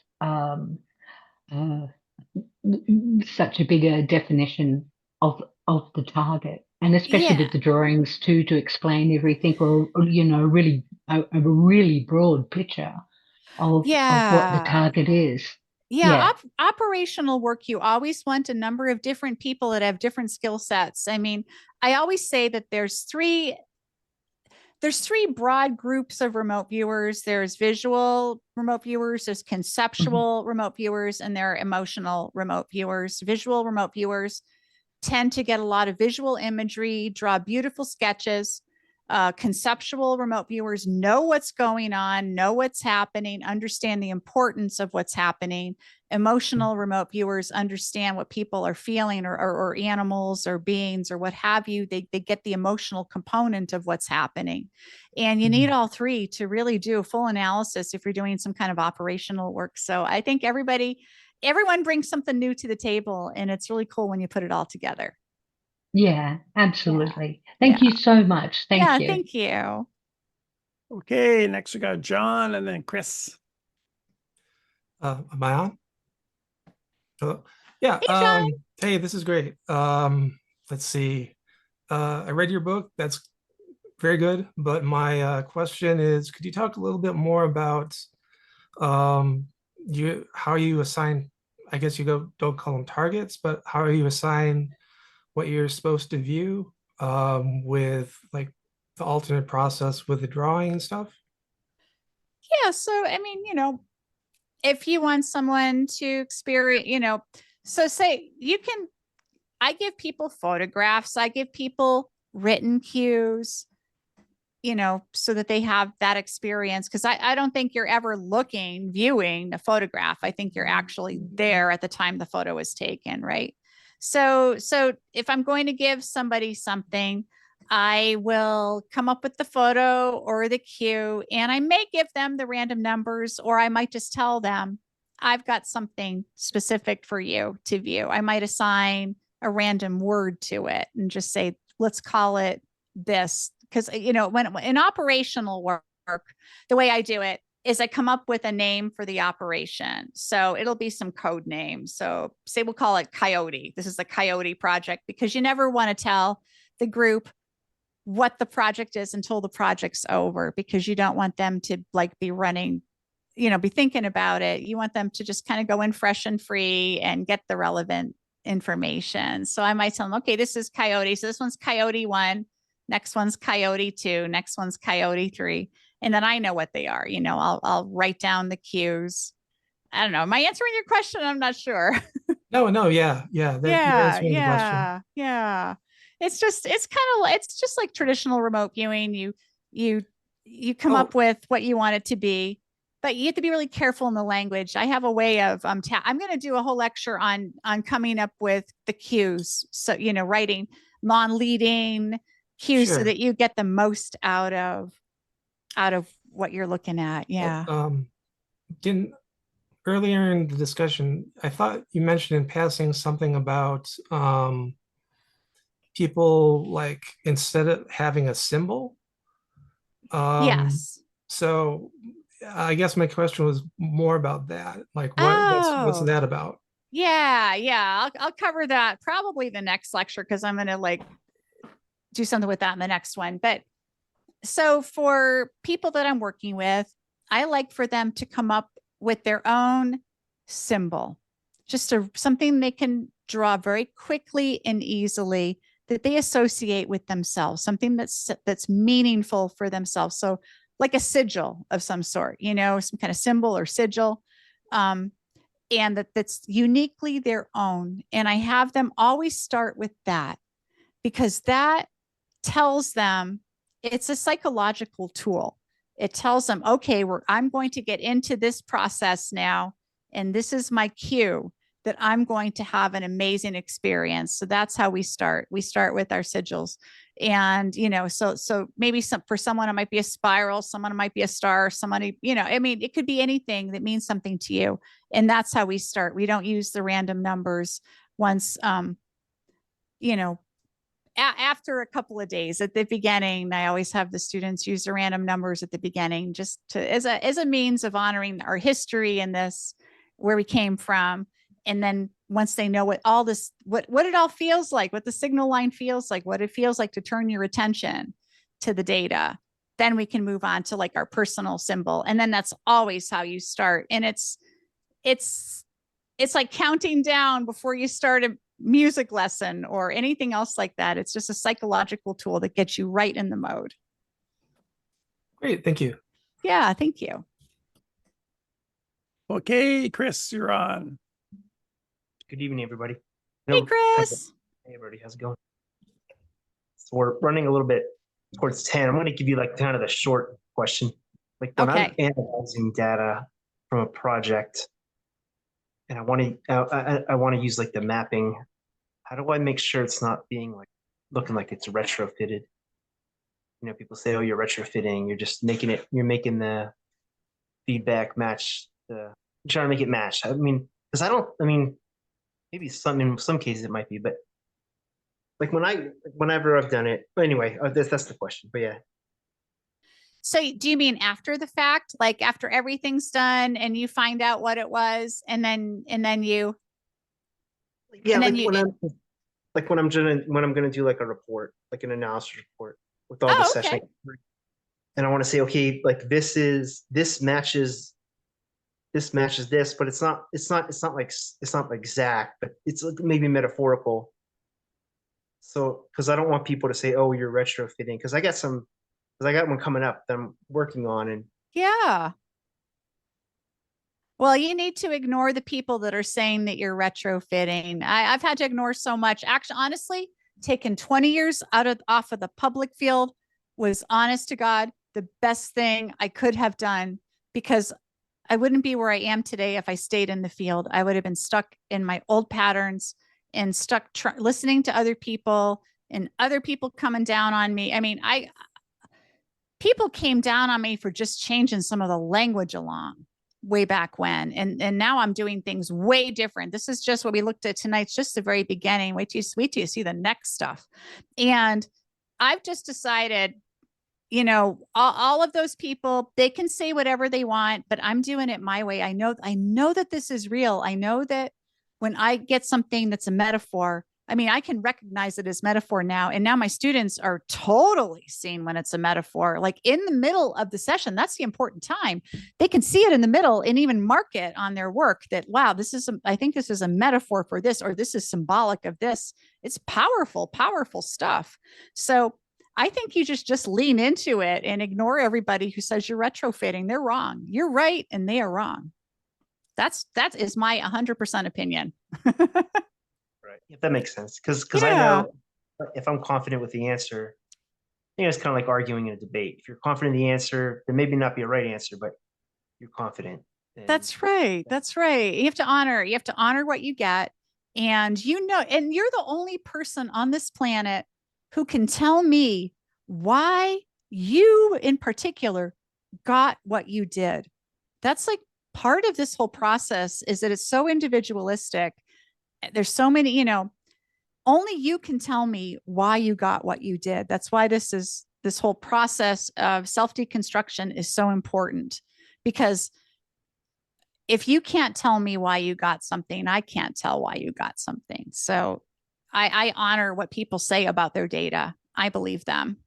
Speaker 12: such a bigger definition of the target, and especially with the drawings too, to explain everything, or really a really broad picture of what the target is.
Speaker 1: Operational work, you always want a number of different people that have different skill sets. I mean, I always say that there's three broad groups of remote viewers. There's visual remote viewers, there's conceptual remote viewers, and there are emotional remote viewers. Visual remote viewers tend to get a lot of visual imagery, draw beautiful sketches. Conceptual remote viewers know what's going on, know what's happening, understand the importance of what's happening. Emotional remote viewers understand what people are feeling, or animals or beings or what have you. They get the emotional component of what's happening. And you need all three to really do a full analysis if you're doing some kind of operational work. So I think everyone brings something new to the table, and it's really cool when you put it all together.
Speaker 12: Yeah, absolutely. Thank you so much. Thank you.
Speaker 1: Thank you.
Speaker 2: Okay, next we got John and then Chris.
Speaker 13: Am I on? Hello? Yeah.
Speaker 1: Hey, John.
Speaker 13: Hey, this is great. Let's see. I read your book. That's very good. But my question is, could you talk a little bit more about how you assign, I guess you don't call them targets, but how you assign what you're supposed to view with like the alternate process with the drawing and stuff?
Speaker 1: Yeah. So, I mean, if you want someone to experience, so say I give people photographs, I give people written cues, so that they have that experience. Cause I don't think you're ever viewing a photograph. I think you're actually there at the time the photo is taken. Right. So if I'm going to give somebody something, I will come up with the photo or the cue, and I may give them the random numbers, or I might just tell them, I've got something specific for you to view. I might assign a random word to it and just say, let's call it this. Because, when in operational work, the way I do it is I come up with a name for the operation. So it'll be some code name. So say we'll call it Coyote. This is the Coyote project, because you never want to tell the group what the project is until the project's over, because you don't want them to be running, be thinking about it. You want them to just kind of go in fresh and free and get the relevant information. So I might tell them, okay, this is Coyote. So this one's Coyote 1. Next one's Coyote 2. Next one's Coyote 3. And then I know what they are. I'll write down the cues. I don't know. Am I answering your question? I'm not sure.
Speaker 13: No. Yeah. You're answering the question.
Speaker 1: Yeah. It's just like traditional remote viewing. You come up with what you want it to be, but you have to be really careful in the language. I have a way of, I'm going to do a whole lecture on coming up with the cues. So, writing non-leading cues so that you get the most out of what you're looking at. Yeah.
Speaker 13: Earlier in the discussion, I thought you mentioned in passing something about people instead of having a symbol.
Speaker 1: Yes.
Speaker 13: So I guess my question was more about that. What's that about?
Speaker 1: Yeah. I'll cover that probably the next lecture because I'm going to like do something with that in the next one. But so for people that I'm working with, I like for them to come up with their own symbol, just something they can draw very quickly and easily that they associate with themselves, something that's meaningful for themselves. So like a sigil of some sort, you know, some kind of symbol or sigil. And that's uniquely their own. And I have them always start with that because that tells them it's a psychological tool. It tells them, okay, I'm going to get into this process now. And this is my cue that I'm going to have an amazing experience. So that's how we start. We start with our sigils. And, you know, so maybe for someone, it might be a spiral, someone it might be a star, somebody, you know, I mean, it could be anything that means something to you. And that's how we start. We don't use the random numbers once, you know, after a couple of days. At the beginning, I always have the students use the random numbers at the beginning, just to as a means of honoring our history and this, where we came from. And then once they know what all this, what it all feels like, what the signal line feels like, what it feels like to turn your attention to the data, then we can move on to like our personal symbol. And then that's always how you start. And it's like counting down before you start a music lesson or anything else like that. It's just a psychological tool that gets you right in the mode.
Speaker 13: Great, thank you.
Speaker 1: Yeah, thank you.
Speaker 2: Okay, Chris, you're on.
Speaker 14: Good evening, everybody.
Speaker 1: Hey, Chris.
Speaker 14: Hey, everybody. How's it going? So we're running a little bit towards 10. I'm going to give you like kind of the short question. Like when I'm analyzing data from a project and I want to use like the mapping, how do I make sure it's not being like looking like it's retrofitted? You know, people say, oh, you're retrofitting. You're just making the feedback match you're trying to make it match. I mean, because maybe in some cases it might be, but like whenever I've done it, anyway, that's the question. But yeah.
Speaker 1: So do you mean after the fact, like after everything's done and you find out what it was, and then you?
Speaker 14: Yeah, like when I'm gonna do like a report, like an analysis report with all the sessions, and I want to say, okay, like this matches this, but it's not like exact, but it's maybe metaphorical. So, because I don't want people to say, oh, you're retrofitting, because I got one coming up that I'm working on. And
Speaker 1: yeah. Well, you need to ignore the people that are saying that you're retrofitting. I've had to ignore so much. Actually, honestly, taking 20 years off of the public field was, honest to God, the best thing I could have done, because I wouldn't be where I am today if I stayed in the field. I would have been stuck in my old patterns and stuck listening to other people and other people coming down on me. I mean, people came down on me for just changing some of the language along way back when. And now I'm doing things way different. This is just what we looked at tonight. It's just the very beginning. Wait till you see the next stuff. And I've just decided, you know, all of those people, they can say whatever they want, but I'm doing it my way. I know that this is real. I know that when I get something that's a metaphor, I mean, I can recognize it as metaphor now. And now my students are totally seeing when it's a metaphor, like in the middle of the session. That's the important time. They can see it in the middle and even mark it on their work that, wow, I think this is a metaphor for this, or this is symbolic of this. It's powerful, powerful stuff. So I think you just lean into it and ignore everybody who says you're retrofitting. They're wrong. You're right, and they are wrong. That is my 100% opinion.
Speaker 14: Right. If that makes sense. Because I know if I'm confident with the answer, it's kind of like arguing in a debate. If you're confident in the answer, there maybe not be a right answer, but you're confident.
Speaker 1: That's right. That's right. You have to honor what you get. And you're the only person on this planet who can tell me why you in particular got what you did. That's like part of this whole process, is that it's so individualistic. There's so many, only you can tell me why you got what you did. That's why this whole process of self-deconstruction is so important, because if you can't tell me why you got something, I can't tell why you got something. So I honor what people say about their data. I believe them.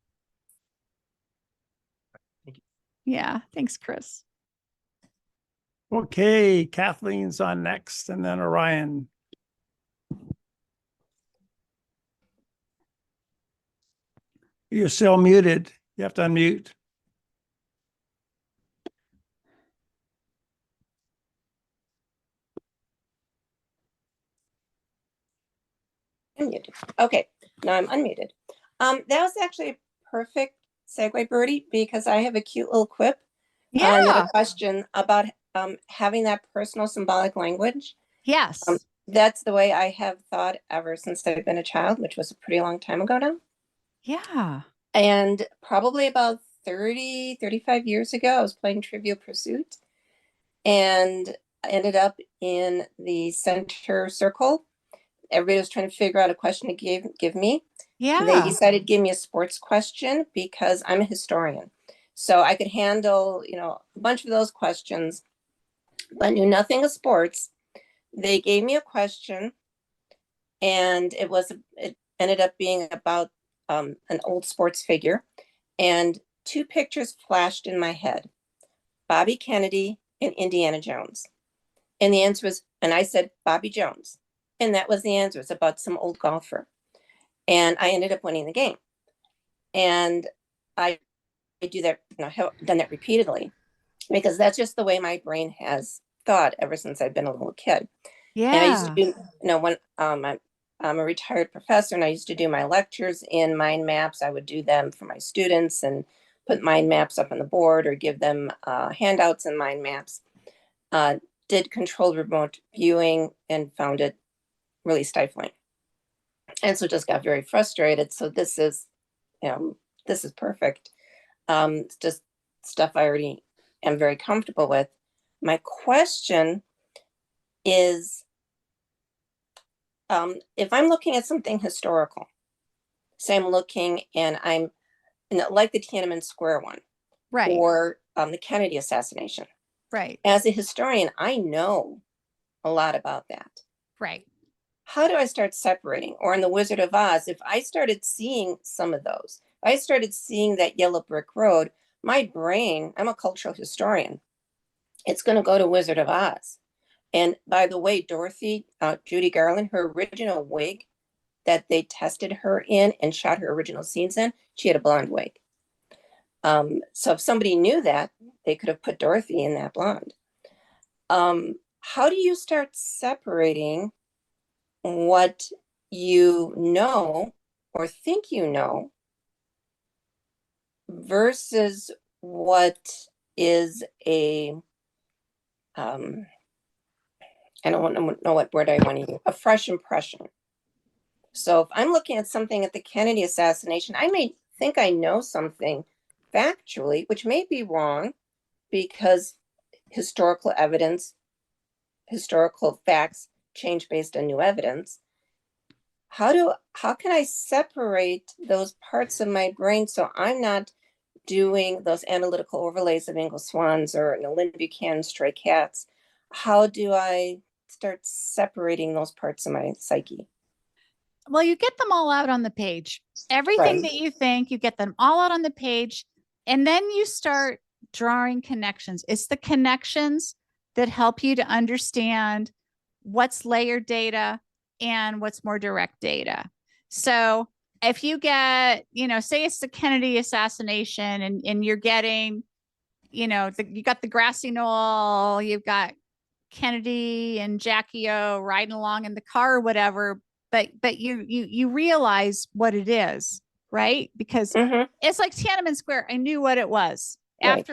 Speaker 14: Thank you.
Speaker 1: Yeah. Thanks, Chris.
Speaker 2: Okay, Kathleen's on next, and then Orion. You're still muted. You have to unmute.
Speaker 15: Unmuted. Okay, now I'm unmuted. That was actually a perfect segue, Birdie, because I have a cute little quip.
Speaker 1: Yeah.
Speaker 15: Another question about having that personal symbolic language.
Speaker 1: Yes.
Speaker 15: That's the way I have thought ever since I've been a child, which was a pretty long time ago now.
Speaker 1: Yeah.
Speaker 15: And probably about 30, 35 years ago, I was playing Trivial Pursuit and I ended up in the center circle. Everybody was trying to figure out a question to give me.
Speaker 1: Yeah.
Speaker 15: They decided to give me a sports question because I'm a historian. So I could handle, a bunch of those questions, but knew nothing of sports. They gave me a question and it ended up being about an old sports figure. And two pictures flashed in my head, Bobby Kennedy and Indiana Jones. And the answer was, and I said, Bobby Jones. And that was the answer. It's about some old golfer. And I ended up winning the game. And I do that, have done that repeatedly because that's just the way my brain has thought ever since I've been a little kid.
Speaker 1: Yeah.
Speaker 15: And I used to do, when I'm a retired professor and I used to do my lectures in mind maps. I would do them for my students and put mind maps up on the board or give them handouts in mind maps. Did controlled remote viewing and found it really stifling. And so just got very frustrated. So this is perfect. It's just stuff I already am very comfortable with. My question is, if I'm looking at something historical, say I'm looking and I'm like the Tiananmen Square one,
Speaker 1: right,
Speaker 15: or the Kennedy assassination,
Speaker 1: right.
Speaker 15: As a historian, I know a lot about that.
Speaker 1: Right.
Speaker 15: How do I start separating? Or in The Wizard of Oz, if I started seeing some of those, if I started seeing that yellow brick road, my brain, I'm a cultural historian, it's going to go to Wizard of Oz. And by the way, Dorothy, Judy Garland, her original wig that they tested her in and shot her original scenes in, she had a blonde wig. So if somebody knew that, they could have put Dorothy in that blonde. How do you start separating what you know or think you know versus what is a I don't know what word I want to use, a fresh impression. So if I'm looking at something at the Kennedy assassination, I may think I know something factually, which may be wrong because historical evidence, historical facts change based on new evidence. How can I separate those parts of my brain so I'm not doing those analytical overlays of Ingalls Swans or Lynn Buchanan Stray Cats? How do I start separating those parts of my psyche?
Speaker 1: Well, you get them all out on the page. Everything that you think, you get them all out on the page. And then you start drawing connections. It's the connections that help you to understand what's layered data and what's more direct data. So if you get, say it's the Kennedy assassination and you're getting, you got the grassy knoll, you've got Kennedy and Jackie O riding along in the car or whatever, but you realize what it is, right? Because it's like Tiananmen Square. I knew what it was. Right.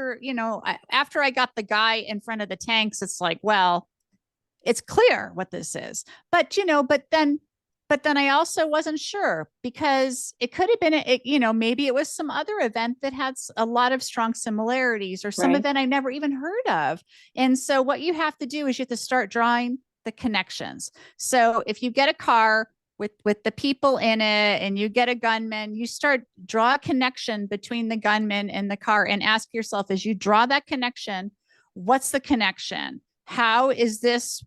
Speaker 1: After I got the guy in front of the tanks, it's like, well, it's clear what this is. But then I also wasn't sure because it could have been, maybe it was some other event that had a lot of strong similarities or some event I never even heard of. And so what you have to do is you have to start drawing the connections. So if you get a car with the people in it and you get a gunman, you draw a connection between the gunman and the car and ask yourself, as you draw that connection, what's the connection? How is this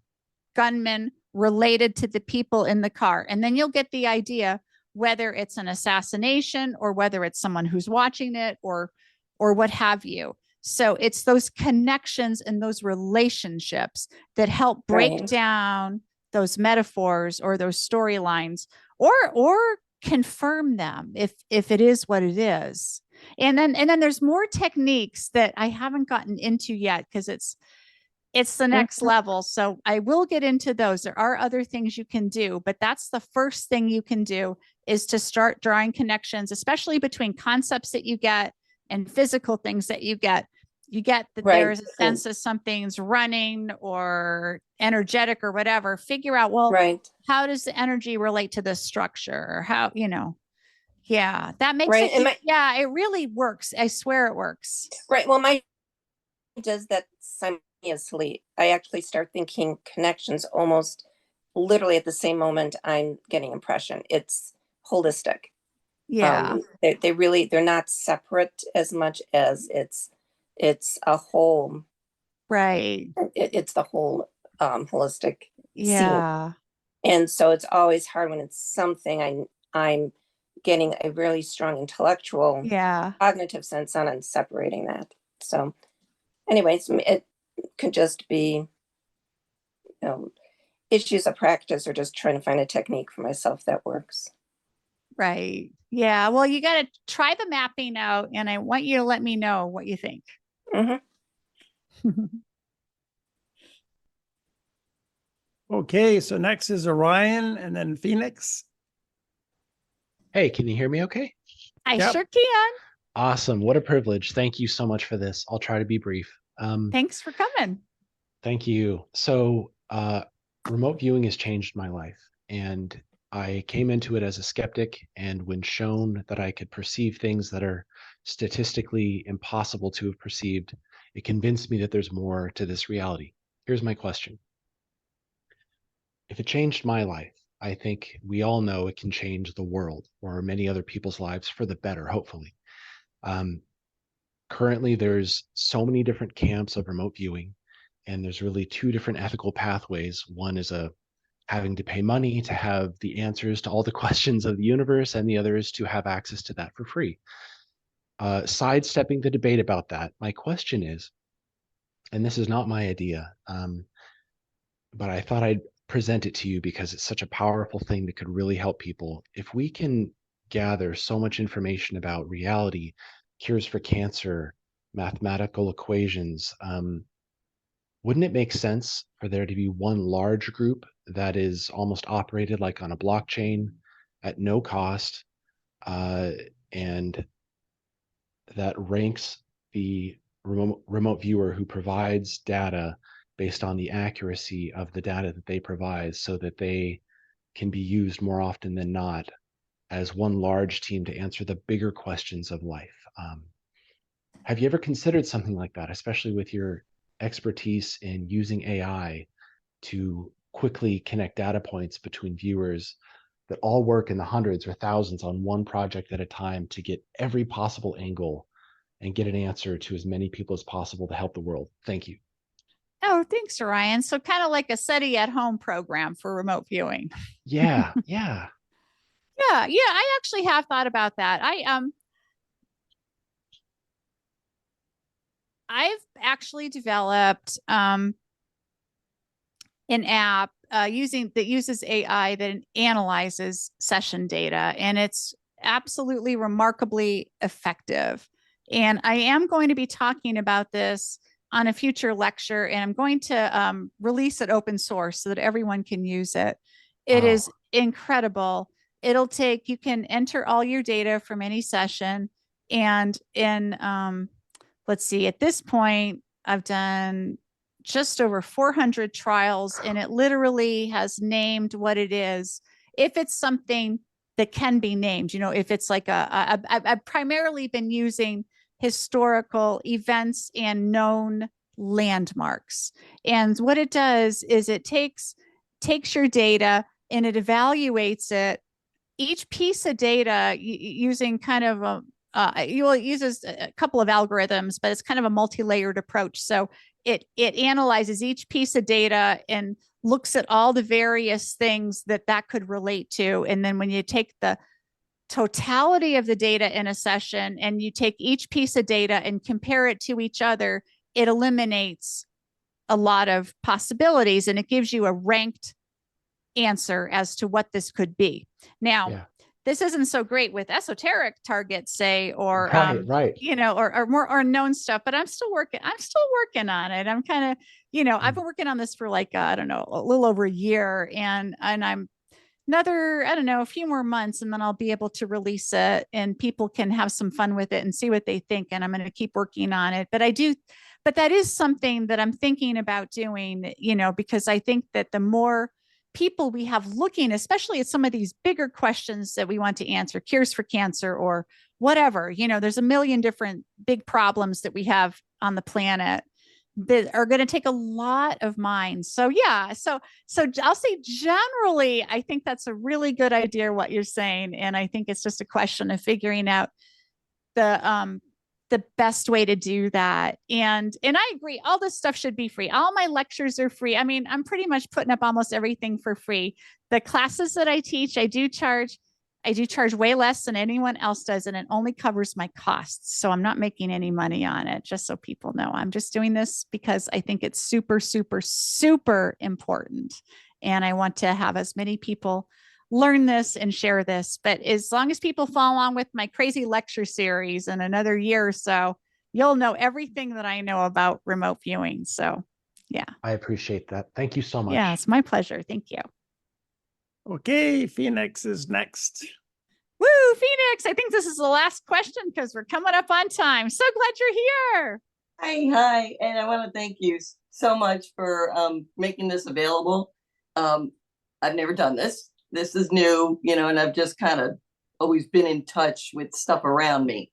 Speaker 1: gunman related to the people in the car? And then you'll get the idea whether it's an assassination or whether it's someone who's watching it or what have you. So it's those connections and those relationships that help break down those metaphors or those storylines or confirm them if it is what it is. And then there's more techniques that I haven't gotten into yet because it's the next level. So I will get into those. There are other things you can do, but that's the first thing you can do is to start drawing connections, especially between concepts that you get and physical things that you get. You get that there's a sense of something's running or energetic or whatever. Figure out, well, how does the energy relate to the structure? How, yeah, that makes it. It really works. I swear it works.
Speaker 15: Right. Well, my does that simultaneously. I actually start thinking connections almost literally at the same moment I'm getting impression. It's holistic.
Speaker 1: Yeah.
Speaker 15: They're not separate as much as it's a whole.
Speaker 1: Right.
Speaker 15: It's the whole holistic
Speaker 1: scene.
Speaker 15: And so it's always hard when it's something I'm getting a really strong intellectual cognitive sense on and separating that. So anyways, it could just be issues of practice or just trying to find a technique for myself that works.
Speaker 1: Right. Yeah. Well, you got to try the mapping out, and I want you to let me know what you think.
Speaker 2: Okay, so next is Orion and then Phoenix.
Speaker 16: Hey, can you hear me okay?
Speaker 1: I sure can.
Speaker 16: Awesome. What a privilege. Thank you so much for this. I'll try to be brief.
Speaker 1: Thanks for coming.
Speaker 16: Thank you. So remote viewing has changed my life, and I came into it as a skeptic, and when shown that I could perceive things that are statistically impossible to have perceived, it convinced me that there's more to this reality. Here's my question. If it changed my life, I think we all know it can change the world or many other people's lives for the better, hopefully. Currently, there's so many different camps of remote viewing, and there's really two different ethical pathways. One is having to pay money to have the answers to all the questions of the universe, and the other is to have access to that for free. Sidestepping the debate about that, my question is, and this is not my idea, but I thought I'd present it to you because it's such a powerful thing that could really help people. If we can gather so much information about reality, cures for cancer, mathematical equations, wouldn't it make sense for there to be one large group that is almost operated like on a blockchain at no cost, and that ranks the remote viewer who provides data based on the accuracy of the data that they provide, so that they can be used more often than not as one large team to answer the bigger questions of life? Have you ever considered something like that, especially with your expertise in using AI to quickly connect data points between viewers that all work in the hundreds or thousands on one project at a time to get every possible angle and get an answer to as many people as possible to help the world? Thank you.
Speaker 1: Oh, thanks, Orion. So kind of like a SETI at home program for remote viewing.
Speaker 16: Yeah.
Speaker 1: Yeah, I actually have thought about that. I've actually developed an app that uses AI that analyzes session data, and it's absolutely remarkably effective. And I am going to be talking about this on a future lecture, and I'm going to release it open source so that everyone can use it. It is incredible. You can enter all your data from any session, and in let's see, at this point, I've done just over 400 trials, and it literally has named what it is. If it's something that can be named, if it's like I've primarily been using historical events and known landmarks. And what it does is it takes your data and it evaluates it, each piece of data using kind of it uses a couple of algorithms, but it's kind of a multi-layered approach. So it analyzes each piece of data and looks at all the various things that could relate to. And then when you take the totality of the data in a session and you take each piece of data and compare it to each other, it eliminates a lot of possibilities and it gives you a ranked answer as to what this could be. Now, this isn't so great with esoteric targets, say, or
Speaker 16: right.
Speaker 1: you know, or more or known stuff, but I'm still working on it. I'm kind of, you know, I've been working on this for like I don't know, a little over a year, and I'm another, I don't know, a few more months, and then I'll be able to release it and people can have some fun with it and see what they think. And I'm going to keep working on it. But that is something that I'm thinking about doing, you know, because I think that the more people we have looking, especially at some of these bigger questions that we want to answer, cures for cancer or whatever, you know, there's a million different big problems that we have on the planet that are going to take a lot of minds. So yeah, so I'll say generally, I think that's a really good idea what you're saying, and I think it's just a question of figuring out the best way to do that. And I agree, all this stuff should be free. All my lectures are free. I mean, I'm pretty much putting up almost everything for free. The classes that I teach, I do charge way less than anyone else does, and it only covers my costs. So I'm not making any money on it, just so people know. I'm just doing this because I think it's super, super, super important. And I want to have as many people learn this and share this. But as long as people follow along with my crazy lecture series in another year or so, you'll know everything that I know about remote viewing. So yeah.
Speaker 16: I appreciate that. Thank you so much.
Speaker 1: Yeah, it's my pleasure. Thank you.
Speaker 2: Okay, Phoenix is next.
Speaker 1: Woo, Phoenix. I think this is the last question because we're coming up on time. So glad you're here.
Speaker 17: Hi. And I want to thank you so much for making this available. I've never done this. This is new, you know, and I've just kind of always been in touch with stuff around me.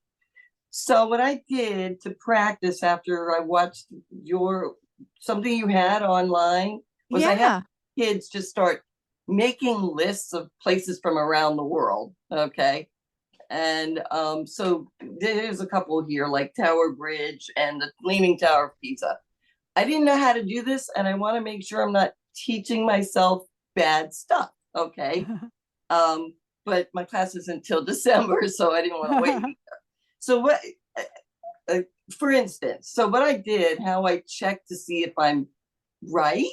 Speaker 17: So what I did to practice after I watched something you had online was I had kids just start making lists of places from around the world. Okay. And so there's a couple here like Tower Bridge and the Leaning Tower of Pisa. I didn't know how to do this, and I want to make sure I'm not teaching myself bad stuff. Okay. But my class is until December, so I didn't want to wait. So what, for instance, so what I did, how I checked to see if I'm right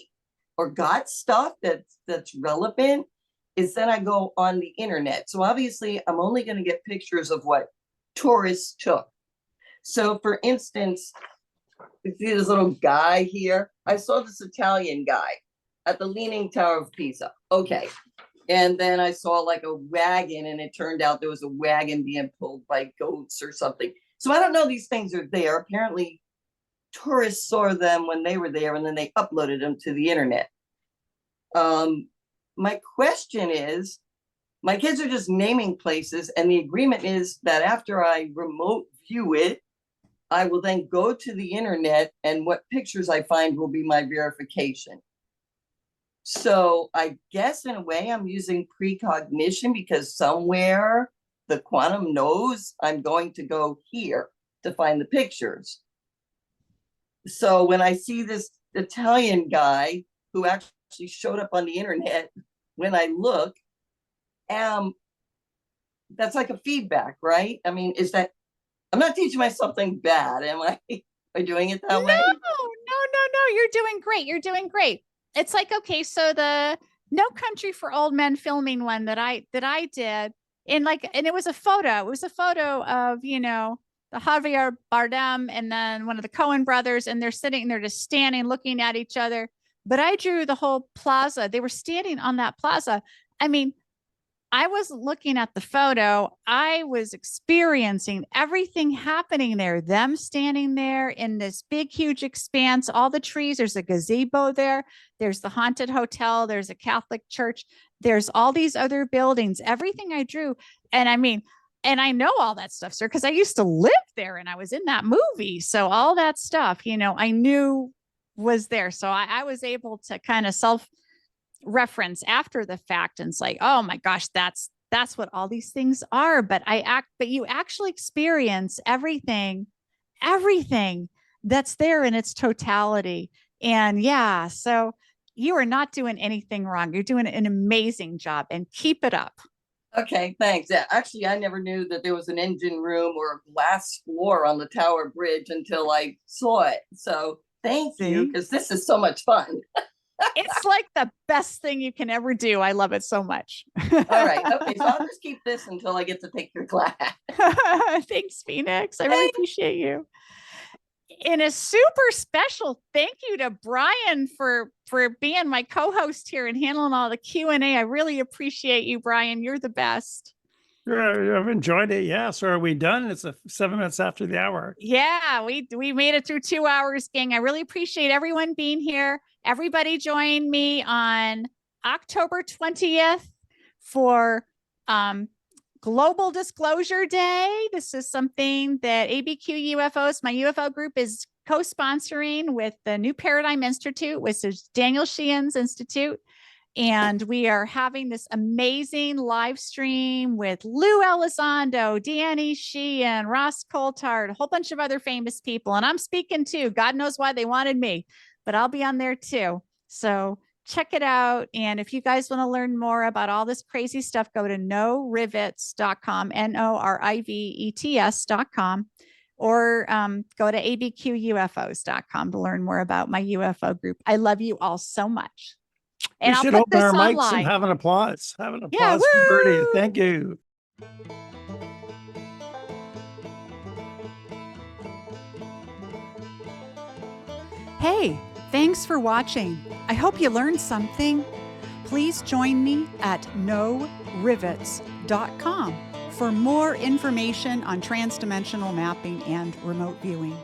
Speaker 17: or got stuff that's relevant, is then I go on the internet. So obviously I'm only going to get pictures of what tourists took. So for instance, you see this little guy here? I saw this Italian guy at the Leaning Tower of Pisa. Okay. And then I saw like a wagon, and it turned out there was a wagon being pulled by goats or something. So I don't know these things are there. Apparently tourists saw them when they were there, and then they uploaded them to the internet. My question is, my kids are just naming places, and the agreement is that after I remote view it, I will then go to the internet, and what pictures I find will be my verification. So I guess in a way I'm using precognition, because somewhere the quantum knows I'm going to go here to find the pictures. So when I see this Italian guy who actually showed up on the internet, when I look, that's like a feedback, right? I mean, is that, I'm not teaching myself something bad, am I? Am I doing it that way?
Speaker 1: No, you're doing great. You're doing great. It's like, okay, so the No Country for Old Men filming one that I did, and it was a photo. It was a photo of, you know, the Javier Bardem and then one of the Coen brothers, and they're sitting there just standing looking at each other. But I drew the whole plaza. They were standing on that plaza. I mean, I wasn't looking at the photo. I was experiencing everything happening there, them standing there in this big, huge expanse, all the trees. There's a gazebo there. There's the haunted hotel. There's a Catholic church. There's all these other buildings, everything I drew. And I mean, and I know all that stuff, sir, because I used to live there and I was in that movie. So all that stuff, you know, I knew was there. So I was able to kind of self-reference after the fact, and it's like, oh my gosh, that's what all these things are. But you actually experience everything that's there in its totality. And yeah, so you are not doing anything wrong. You're doing an amazing job, and keep it up.
Speaker 17: Okay, thanks. Yeah, actually, I never knew that there was an engine room or a glass floor on the Tower Bridge until I saw it. So thank you, because this is so much fun.
Speaker 1: It's like the best thing you can ever do. I love it so much.
Speaker 17: All right. Okay, so I'll just keep this until I get to take your class.
Speaker 1: Thanks, Phoenix. I really appreciate you. And a super special thank you to Brian for being my co-host here and handling all the Q&A. I really appreciate you, Brian. You're the best.
Speaker 2: Sure, I've enjoyed it. Yeah. So are we done? It's 7 minutes after the hour.
Speaker 1: Yeah, we made it through 2 hours, gang. I really appreciate everyone being here. Everybody join me on October 20th for Global Disclosure Day. This is something that ABQ UFOs, my UFO group, is co-sponsoring with the New Paradigm Institute, which is Daniel Sheehan's institute. And we are having this amazing live stream with Lou Elizondo, Danny Sheehan, Ross Coulthard, a whole bunch of other famous people. And I'm speaking too. God knows why they wanted me, but I'll be on there too. So check it out. And if you guys want to learn more about all this crazy stuff, go to norivets.com, NORIVETS.com, or go to abqufos.com to learn more about my UFO group. I love you all so much. And
Speaker 2: We
Speaker 1: I'll
Speaker 2: should
Speaker 1: put
Speaker 2: open
Speaker 1: this
Speaker 2: our mics
Speaker 1: online.
Speaker 2: and have an applause. Have an
Speaker 1: Yeah,
Speaker 2: applause for Birdie.
Speaker 1: woo!
Speaker 2: Thank you.
Speaker 1: Hey, thanks for watching. I hope you learned something. Please join me at norivets.com for more information on transdimensional mapping and remote viewing.